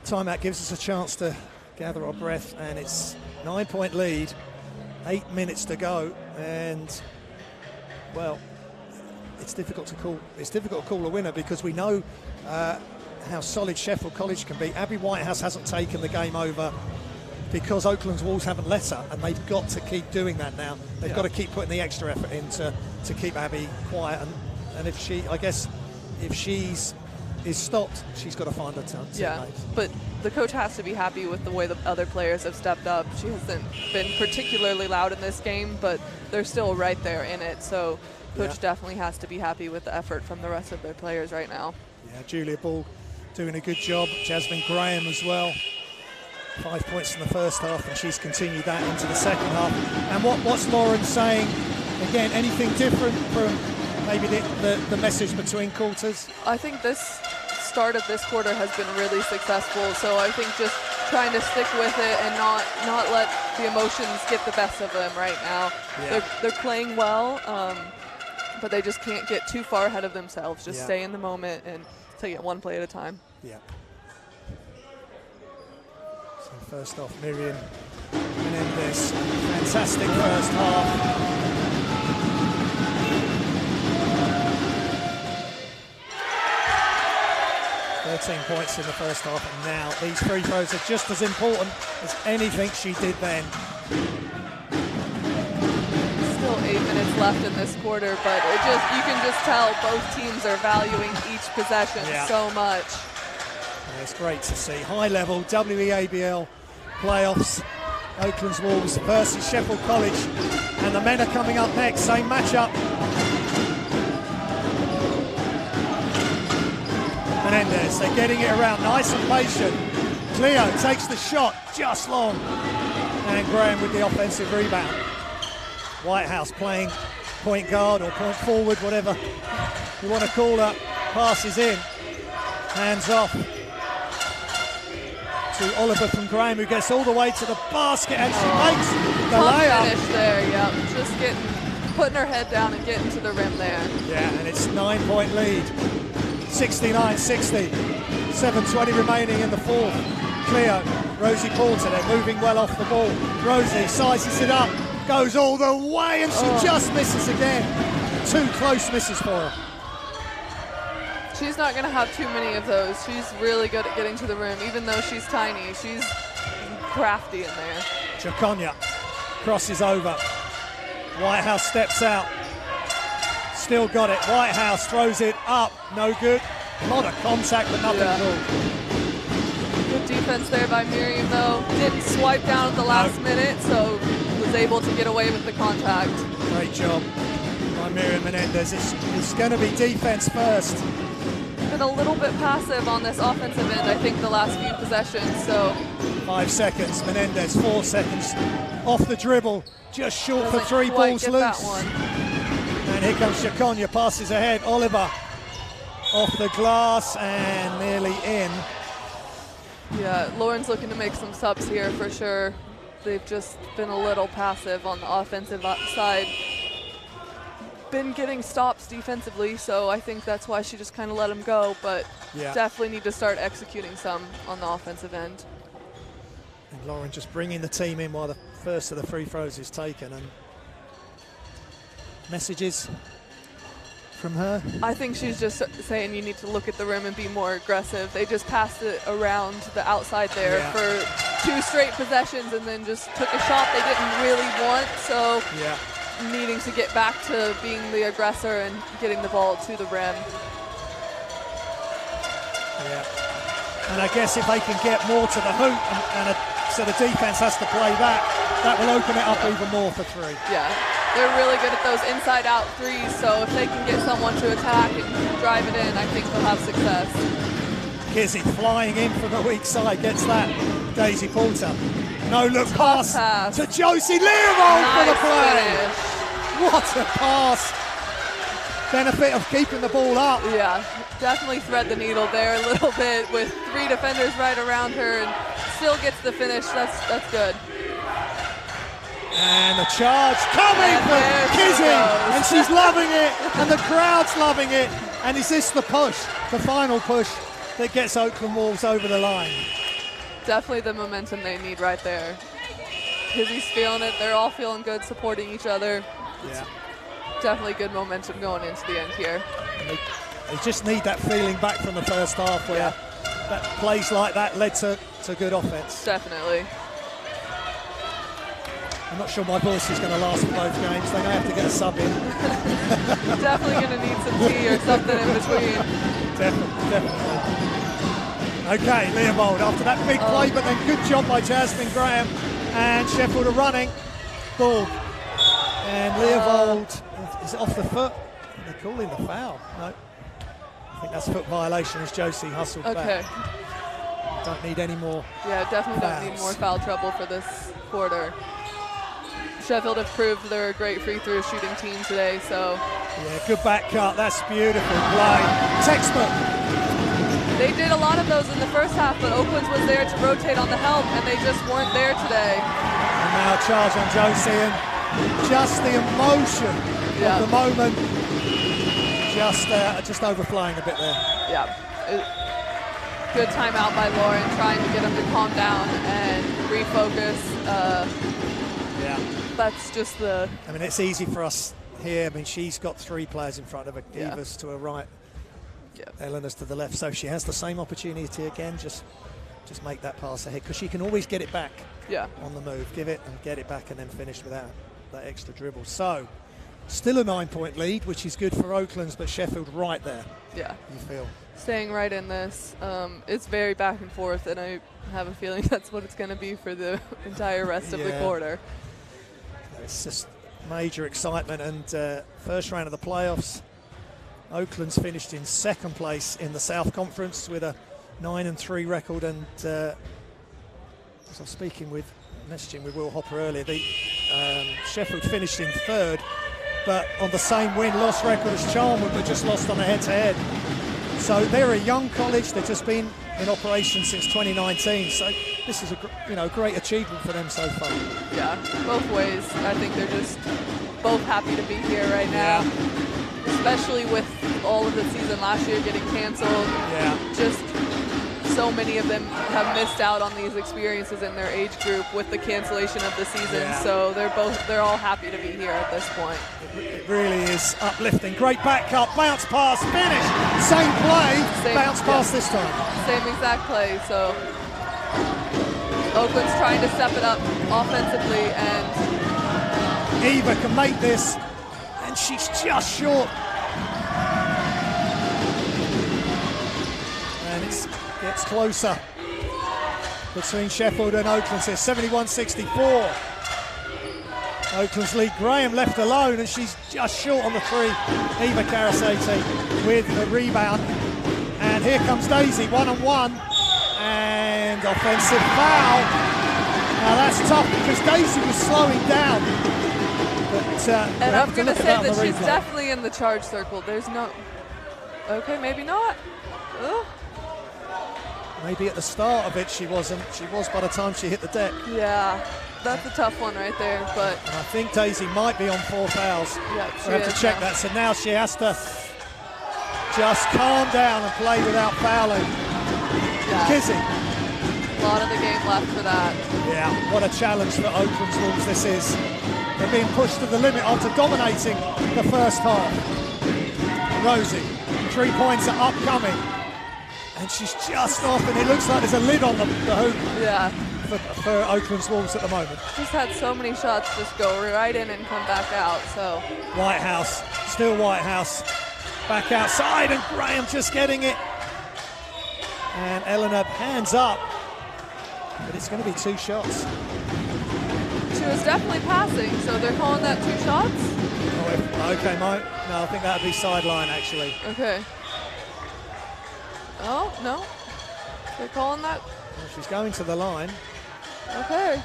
timeout gives us a chance to gather our breath, and it's 9-point lead, 8 minutes to go, and well, it's difficult to call. It's difficult to call a winner because we know how solid Sheffield College can be. Abby Whitehouse hasn't taken the game over because Oaklands Wolves haven't let her, and they've got to keep doing that now. They've got to keep putting the extra effort in to keep Abby quiet. And if she's stopped, she's got to find her teammate. Yeah, but the coach has to be happy with the way the other players have stepped up. She hasn't been particularly loud in this game, but they're still right there in it. So coach definitely has to be happy with the effort from the rest of their players right now. Yeah, Julia Ball doing a good job. Jasmine Graham as well. 5 points in the first half, and she's continued that into the second half. And what's Lauren saying? Again, anything different from maybe the message between quarters? I think this start of this quarter has been really successful, so I think just trying to stick with it and not let the emotions get the best of them right now. Yeah. They're playing well, but they just can't get too far ahead of themselves. Just stay in the moment and take it one play at a time. Yeah. So first off, Miriam Menendez, fantastic first half. 13 points in the first half, and now these free throws are just as important as anything she did then. Still 8 minutes left in this quarter, but you can just tell both teams are valuing each possession so much. Yeah, it's great to see. High level WEABL playoffs, Oaklands Wolves versus Sheffield College, and the men are coming up next, same matchup. Menendez, they're getting it around, nice and patient. Cleo takes the shot, just long. And Graham with the offensive rebound. Whitehouse playing point guard or point forward, whatever you want to call her. Passes in, hands off to Oliver from Graham, who gets all the way to the basket, and she makes the layup. Finish there, just putting her head down and getting to the rim there. Yeah, and it's 9-point lead. 69-60, 7:20 remaining in the fourth. Cleo, Rosie Porter, they're moving well off the ball. Rosie sizes it up, goes all the way, and she just misses again. 2 close misses for her. She's not going to have too many of those. She's really good at getting to the rim, even though she's tiny. She's crafty in there. Chaconia crosses over. Whitehouse steps out. Still got it. Whitehouse throws it up. No good. A lot of contact, but nothing good. Good defense there by Miriam, though. Didn't swipe down at the last minute, so was able to get away with the contact. Great job by Miriam Menendez. It's going to be defense first. Been a little bit passive on this offensive end, I think, the last few possessions. So 5 seconds. Menendez, 4 seconds. Off the dribble. Just short for 3 balls loose. And here comes Chaconia, passes ahead. Oliver off the glass and nearly in. Yeah, Lauren's looking to make some subs here for sure. They've just been a little passive on the offensive side. Been getting stops defensively, so I think that's why she just kind of let them go, but definitely need to start executing some on the offensive end. And Lauren just bringing the team in while the first of the free throws is taken. And messages from her? I think she's just saying you need to look at the rim and be more aggressive. They just passed it around the outside there for 2 straight possessions and then just took a shot they didn't really want, so needing to get back to being the aggressor and getting the ball to the rim. Yeah. And I guess if they can get more to the hoop so the defense has to play that will open it up even more for three. Yeah, they're really good at those inside-out threes, so if they can get someone to attack and drive it in, I think they'll have success. Kizzy flying in from the weak side, gets that. Daisy Porter. No-look pass to Josie Leopold for the play. Finish. What a pass. Benefit of keeping the ball up. Yeah, definitely thread the needle there a little bit with 3 defenders right around her and still gets the finish. That's good. And the charge coming from Kizzy, and she's loving it, and the crowd's loving it. And is this the push, the final push that gets Oakland Wolves over the line? Definitely the momentum they need right there. Kizzy's feeling it. They're all feeling good, supporting each other. Yeah. Definitely good momentum going into the end here. They just need that feeling back from the first half where that plays like that led to good offense. Definitely. I'm not sure my voice is going to last for both games. They may have to get a sub in. Definitely going to need some tea or something in between. Definitely. Okay, Leopold after that big play, but then good job by Jasmine Graham. And Sheffield are running. Ball. And Leopold is off the foot. They're calling the foul. No. I think that's foot violation as Josie hustled back. Don't need any more. Yeah, definitely don't need more foul trouble for this quarter. Sheffield have proved they're a great free throw shooting team today, so. Yeah, good back cut. That's beautiful play. Textbook. They did a lot of those in the first half, but Oaklands was there to rotate on the help, and they just weren't there today. And now a charge on Josie, and just the emotion of the moment, just overflowing a bit there. Yeah. Good timeout by Lauren, trying to get him to calm down and refocus. That's just the... I mean, it's easy for us here. I mean, she's got 3 players in front of her. Divas to her right, Eleanor's to the left. So she has the same opportunity again. Just make that pass ahead, because she can always get it back on the move. Give it and get it back and then finish without that extra dribble. So still a 9-point lead, which is good for Oaklands, but Sheffield right there. Yeah. You feel? Staying right in this. It's very back and forth, and I have a feeling that's what it's going to be for the entire rest of the quarter. It's just major excitement, and first round of the playoffs, Oakland's finished in second place in the South Conference with a 9-3 record, and as I was messaging with Will Hopper earlier, Sheffield finished in third, but on the same win-loss record as Charlwood, but just lost on a head-to-head. So they're a young college. They've just been in operation since 2019. So this is a great achievement for them so far. Yeah, both ways. I think they're just both happy to be here right now, especially with all of the season last year getting canceled. Yeah, just so many of them have missed out on these experiences in their age group with the cancellation of the season. Yeah. So they're all happy to be here at this point. It really is uplifting. Great back cut, bounce pass, finish. Same play, bounce pass this time. Same exact play. So Oakland's trying to step it up offensively, and Eva can make this, and she's just short. And it gets closer between Sheffield and Oakland. It's 71-64. Oakland's lead. Graham left alone, and she's just short on the 3. Eva Karasati with the rebound. And here comes Daisy, 1-on-1. And offensive foul. Now that's tough, because Daisy was slowing down. But, and I'm going to say that she's definitely in the charge circle. There's no... Okay, maybe not. Ugh. Maybe at the start of it she wasn't. She was by the time she hit the deck. Yeah, that's a tough one right there. But and I think Daisy might be on 4 fouls. Yeah, we have to check that. So now she has to just calm down and play without fouling. Yeah. Kizzy. A lot of the game left for that. Yeah, what a challenge for Oakland's Wolves this is. They're being pushed to the limit after dominating the first half. Rosie, 3 points are upcoming. And she's just off, and it looks like there's a lid on the hoop. Yeah. For Oakland's Wolves at the moment. She's had so many shots just go right in and come back out. So Whitehouse, still Whitehouse, back outside, and Graham just getting it. And Eleanor hands up, but it's going to be 2 shots. She was definitely passing, so they're calling that 2 shots? Oh, okay, Mo. No, I think that would be sideline, actually. Okay. Oh, no. They're calling that? Well, she's going to the line. Okay.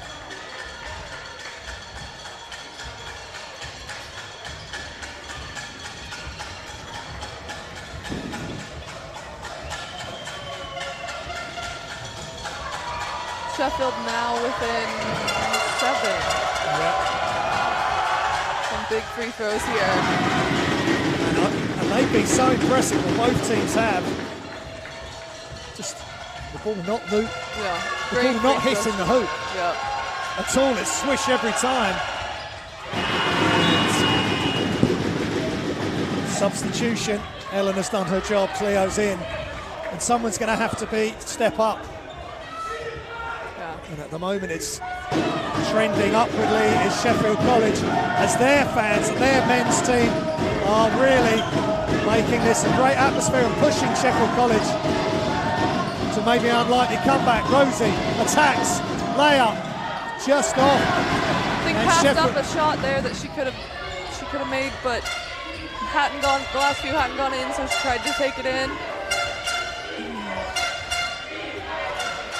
Sheffield now within 7. Yep. Some big free throws here. And they've been so impressive, well, both teams have. Just the ball not loop. Yeah. The ball not hitting the hoop. Yeah. At all, it's swish every time. Substitution. Eleanor's done her job, Cleo's in. And someone's going to have to step up. And at the moment it's trending upwardly is Sheffield College, as their fans and their men's team are really making this a great atmosphere and pushing Sheffield College to maybe an unlikely comeback. Rosie attacks, layup, just off. I think passed up a shot there that she could have made, but the last few hadn't gone in, so she tried to take it in.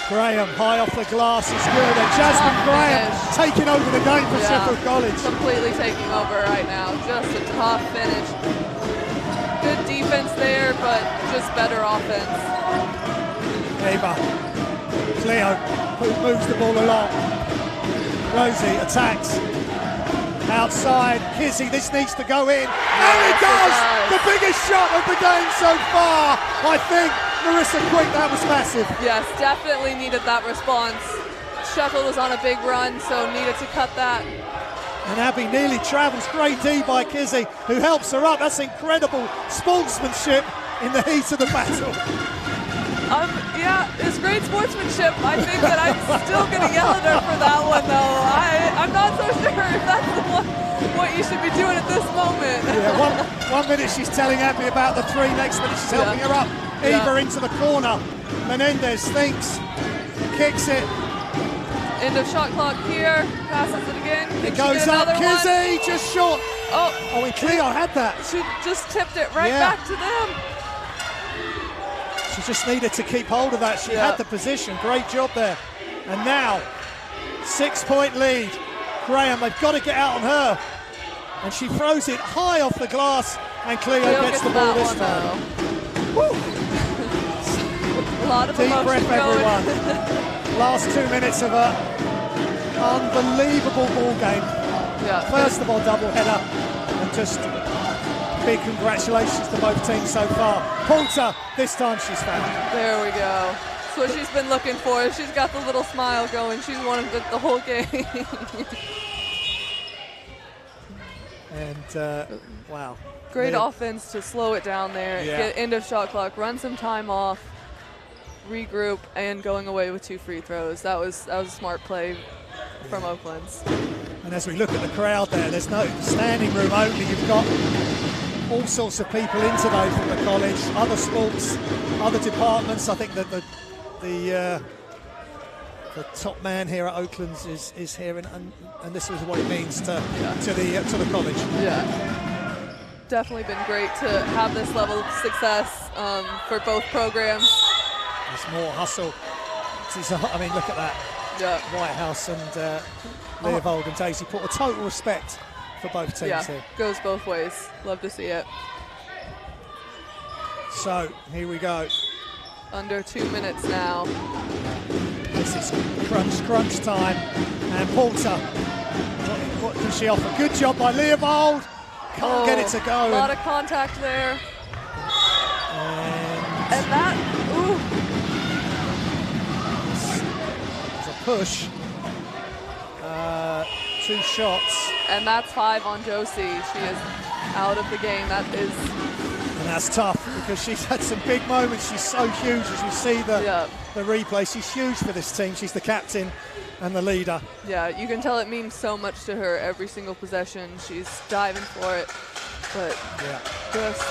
Graham high off the glass is good, and Jasmine Graham taking over the game for Sheffield College. Completely taking over right now, just a tough finish. Good defense there, but just better offense. Ava, Cleo moves the ball along. Rosie attacks. Outside, Kizzy, this needs to go in. And it does! The biggest shot of the game so far, I think. Marissa Quick, that was massive. Yes, definitely needed that response. Sheffield was on a big run, so needed to cut that. And Abby nearly travels. Great D by Kizzy, who helps her up. That's incredible sportsmanship in the heat of the battle. Yeah, it's great sportsmanship. I think that I'm still going to yell at her for that one, though. I'm not so sure if that's what you should be doing at this moment. Yeah, one minute she's telling Abby about the 3, next minute she's helping her up. Eva into the corner. Menendez thinks, kicks it. End of shot clock here. Passes it again. It goes up. Kizzy just short. Oh, and Cleo had that. She just tipped it right back to them. She just needed to keep hold of that. She had the position. Great job there. And now, 6-point lead. Graham, they've got to get out on her. And she throws it high off the glass, and Cleo gets the ball this time. Woo! A lot of deep breath, going. everyone. Last 2 minutes of an unbelievable ball game. Yeah. First of all, double header, and just big congratulations to both teams so far. Poulter, this time she's found. There we go. That's what she's been looking for. She's got the little smile going. She's wanted it the whole game. And wow. Great offense to slow it down there, get end of shot clock, run some time off, regroup, and going away with 2 free throws. That was a smart play from Oaklands. And as we look at the crowd there, there's no standing room only. You've got all sorts of people in today from the college, other sports, other departments. I think that the top man here at Oaklands is here, and this is what it means to the college. Yeah. Definitely been great to have this level of success for both programs. There's more hustle. I mean, look at that. Yeah. Whitehouse and Leopold and Daisy Porter. Total respect for both teams here. Goes both ways. Love to see it. So, here we go. Under 2 minutes now. This is crunch time. And Porter, what can she offer? Good job by Leopold. Can't get it to go. A lot of contact there. And that, ooh. It's a push. 2 shots. And that's 5 on Josie. She is out of the game. And that's tough because she's had some big moments. She's so huge as you see the replay. She's huge for this team. She's the captain and the leader. Yeah, you can tell it means so much to her every single possession. She's diving for it, but just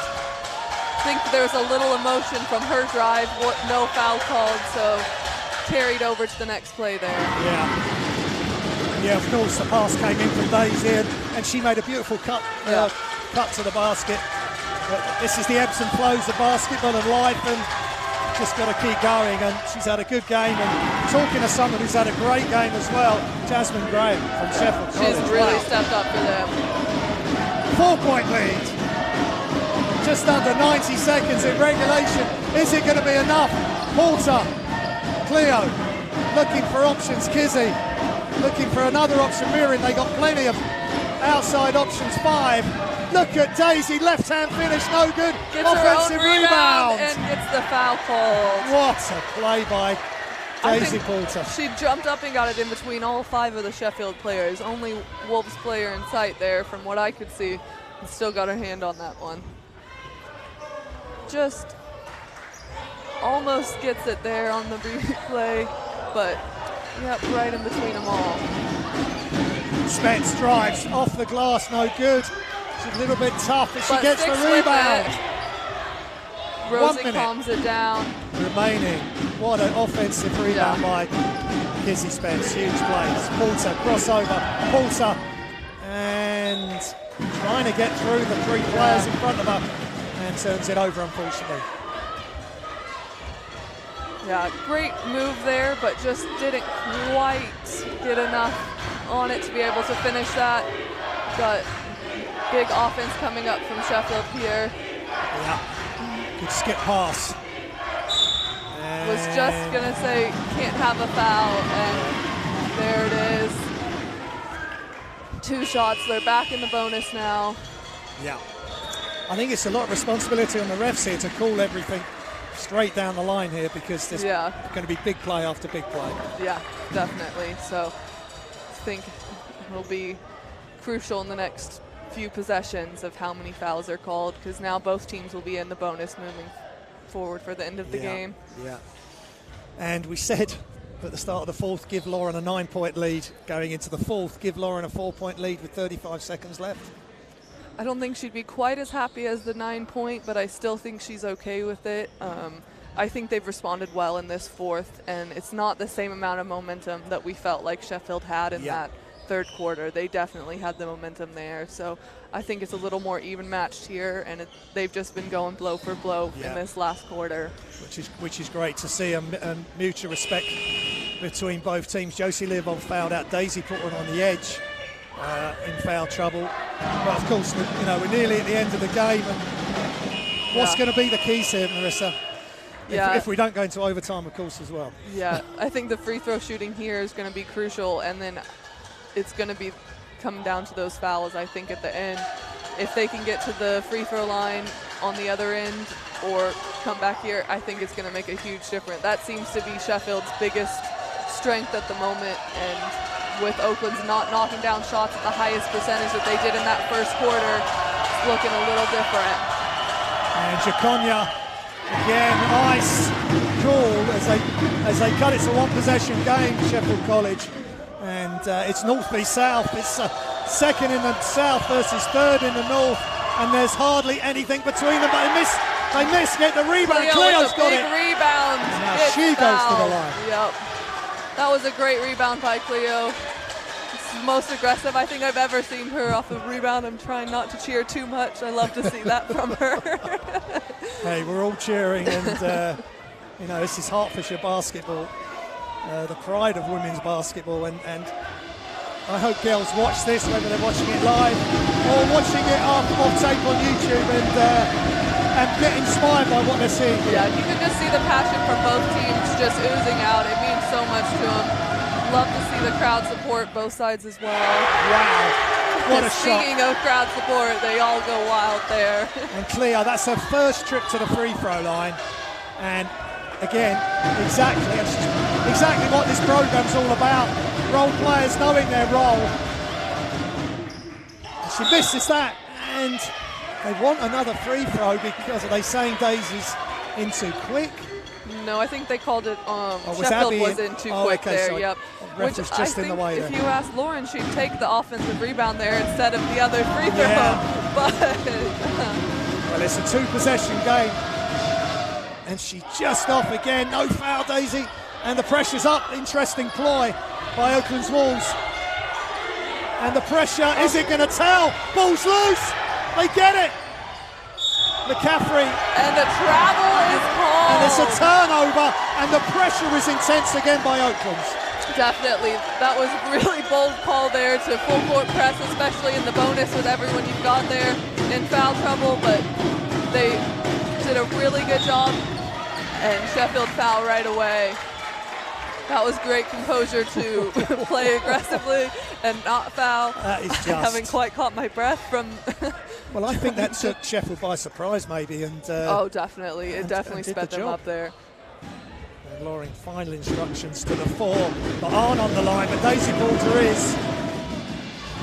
think there was a little emotion from her drive, no foul called, so carried over to the next play there. Yeah, of course, the pass came in from Daisy, and she made a beautiful cut to the basket. But this is the ebbs and flows of basketball and life, and just got to keep going. And she's had a good game. And talking to someone who's had a great game as well, Jasmine Graham from Sheffield College. She's really stepped up for them. 4-point lead. Just under 90 seconds in regulation. Is it going to be enough? Porter, Cleo, looking for options. Kizzy, looking for another option. Mirren, they got plenty of outside options. 5. Look at Daisy, left-hand finish, no good. Gets offensive her own rebound. And gets the foul called. What a play by Daisy Porter. She jumped up and got it in between all 5 of the Sheffield players. Only Wolves player in sight there from what I could see. And still got her hand on that one. Just almost gets it there on the replay, but yep, right in between them all. Spence drives off the glass, no good. It's a little bit tough, but she gets the rebound. Rosie calms it down. Remaining. What an offensive rebound by Kizzy Spence. Huge plays. Porter, crossover. Porter. And trying to get through the 3 players in front of her. And turns it over, unfortunately. Yeah, great move there, but just didn't quite get enough on it to be able to finish that. Got big offense coming up from Sheffield here. Yeah, good skip pass. Was just gonna say can't have a foul, and there it is. 2 shots, they're back in the bonus now. Yeah, I think it's a lot of responsibility on the refs here to call everything straight down the line here, because there's going to be big play after big play. Yeah, definitely. So I think it'll be crucial in the next few possessions of how many fouls are called, because now both teams will be in the bonus moving forward for the end of the game. Yeah. And we said at the start of the 4th, give Lauren a 9-point lead. Going into the 4th, give Lauren a 4-point lead with 35 seconds left. I don't think she'd be quite as happy as the 9-point, but I still think she's okay with it. I think they've responded well in this 4th, and it's not the same amount of momentum that we felt like Sheffield had in that 3rd quarter. They definitely had the momentum there, so I think it's a little more even matched here, and they've just been going blow for blow in this last quarter. Which is great to see, a mutual respect between both teams. Josie Leopold fouled out, Daisy put one on the edge. In foul trouble, but of course we're nearly at the end of the game, and what's going to be the keys here, Marissa? If we don't go into overtime, of course, as well. Yeah, I think the free throw shooting here is going to be crucial, and then it's going to be come down to those fouls, I think, at the end. If they can get to the free throw line on the other end or come back here, I think it's going to make a huge difference. That seems to be Sheffield's biggest strength at the moment, and with Oakland's not knocking down shots at the highest percentage that they did in that 1st quarter, it's looking a little different. And Jaconia, again, ice cool as they cut it to 1-possession game, Sheffield College. And it's north v south. It's 2nd in the south versus 3rd in the north, and there's hardly anything between them, but they miss, get the rebound. Cleo's got it. Rebound. Now she goes to the line. Yep. That was a great rebound by Cleo. It's the most aggressive I think I've ever seen her off of rebound. I'm trying not to cheer too much. I love to see that from her. Hey, we're all cheering, and this is Hertfordshire basketball, the pride of women's basketball, and I hope girls watch this, whether they're watching it live or watching it off tape on YouTube, and get inspired by what they're seeing. Yeah, you can just see the passion from both teams just oozing out. It means so much to them. Love to see the crowd support both sides as well. Wow, what a shot. Speaking of crowd support, they all go wild there. And Cleo, that's her first trip to the free throw line. And again, exactly what this program's all about. Role players knowing their role. She misses that, and they want another free throw because are they saying Daisy's in too quick? No, I think they called it. Sheffield was in too quick there. Sorry. Yep. Which was just in the way there. If you asked Lauren, she'd take the offensive rebound there instead of the other free throw. Yeah. But Well, it's a 2-possession game. And she just off again. No foul, Daisy. And the pressure's up. Interesting ploy by Oaklands Wolves. And the pressure, is it going to tell? Ball's loose. They get it. McCaffrey. And the travel is called. And it's a turnover. And the pressure is intense again by Oaklands. Definitely. That was a really bold call there to full court press, especially in the bonus with everyone you've got there in foul trouble. But they did a really good job. And Sheffield foul right away. That was great composure to play aggressively and not foul. That is just... I haven't quite caught my breath from... Well, I think that took Sheffield by surprise maybe. And oh, definitely. It definitely sped them up there. And Loring, final instructions to the 4, but aren't on the line, but Daisy Porter is.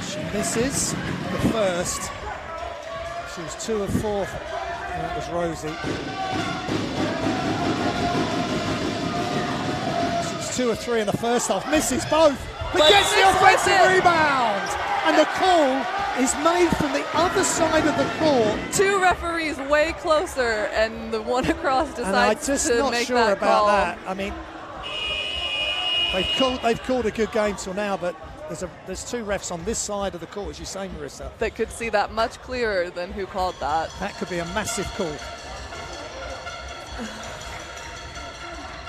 She misses the first. She was 2 of 4. And that was Rosie. She was 2 of 3 in the first half. Misses both, but gets the offensive rebound. And the call is made from the other side of the court. 2 referees way closer, and the one across decides to make that call. And I'm just not sure about that. I mean, they've called a good game till now, but there's 2 refs on this side of the court, as you say, Marissa. That could see that much clearer than who called that. That could be a massive call.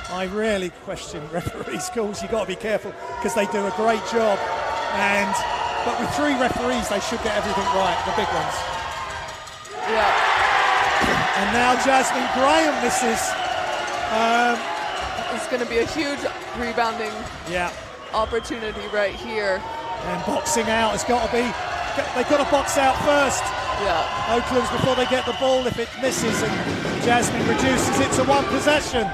I rarely question referees' calls. You've got to be careful because they do a great job. But with 3 referees, they should get everything right, the big ones. Yeah. And now Jasmine Graham misses. It's going to be a huge rebounding opportunity right here. And boxing out has got to be, they've got to box out first. Yeah. Oaklands before they get the ball if it misses, and Jasmine reduces it to 1 possession.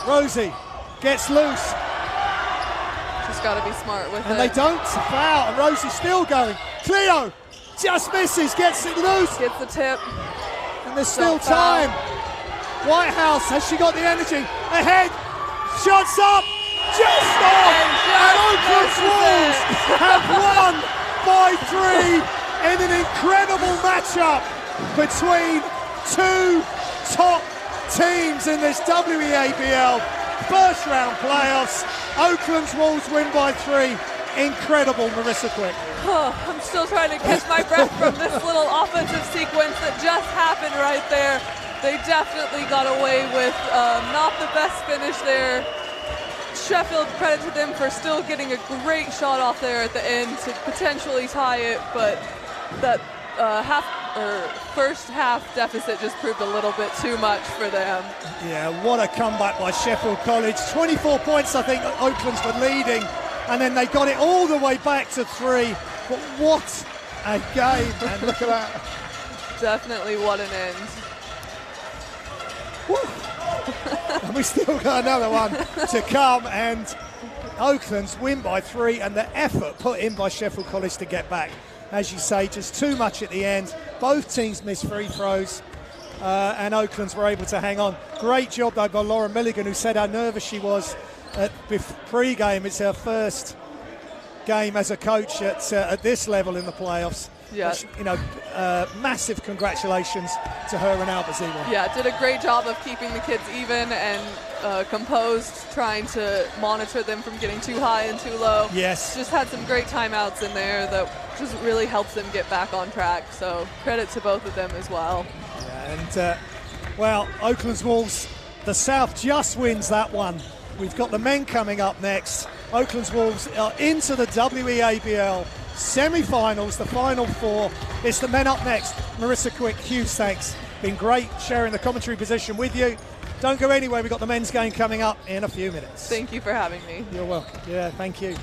Rosie gets loose. She's got to be smart with it. And they don't foul, and Rosie's still going. Cleo just misses, gets it loose. Gets the tip. And there's still time. Whitehouse, has she got the energy? Ahead, shots up, just off. And Oaklands Wolves have won by 3 in an incredible matchup between 2 top teams in this WEABL first round playoffs. Oaklands Wolves win by 3. Incredible, Marissa Quick. Oh, I'm still trying to catch my breath from this little offensive sequence that just happened right there. They definitely got away with not the best finish there. Sheffield, credit to them for still getting a great shot off there at the end to potentially tie it, but that first half deficit just proved a little bit too much for them. Yeah, what a comeback by Sheffield College. 24 points, I think, Oaklands were leading, and then they got it all the way back to 3. But what a game, and look at that. Definitely what an end. And we still got another one to come, and Oaklands win by 3, and the effort put in by Sheffield College to get back. As you say, just too much at the end. Both teams missed free throws, and Oaklands were able to hang on. Great job, though, by Laura Milligan, who said how nervous she was at pre-game. It's her first game as a coach at this level in the playoffs. Yeah. Massive congratulations to her and Albert Zewell. Yeah, did a great job of keeping the kids even and composed, trying to monitor them from getting too high and too low. Yes. Just had some great timeouts in there that just really helps them get back on track. So credit to both of them as well. Yeah, and Oaklands Wolves, the South just wins that one. We've got the men coming up next. Oaklands Wolves are into the WEABL semi-finals, the final 4. It's the men up next. Marissa Quick, huge thanks. Been great sharing the commentary position with you. Don't go anywhere, we've got the men's game coming up in a few minutes. Thank you for having me. You're welcome. Yeah, thank you.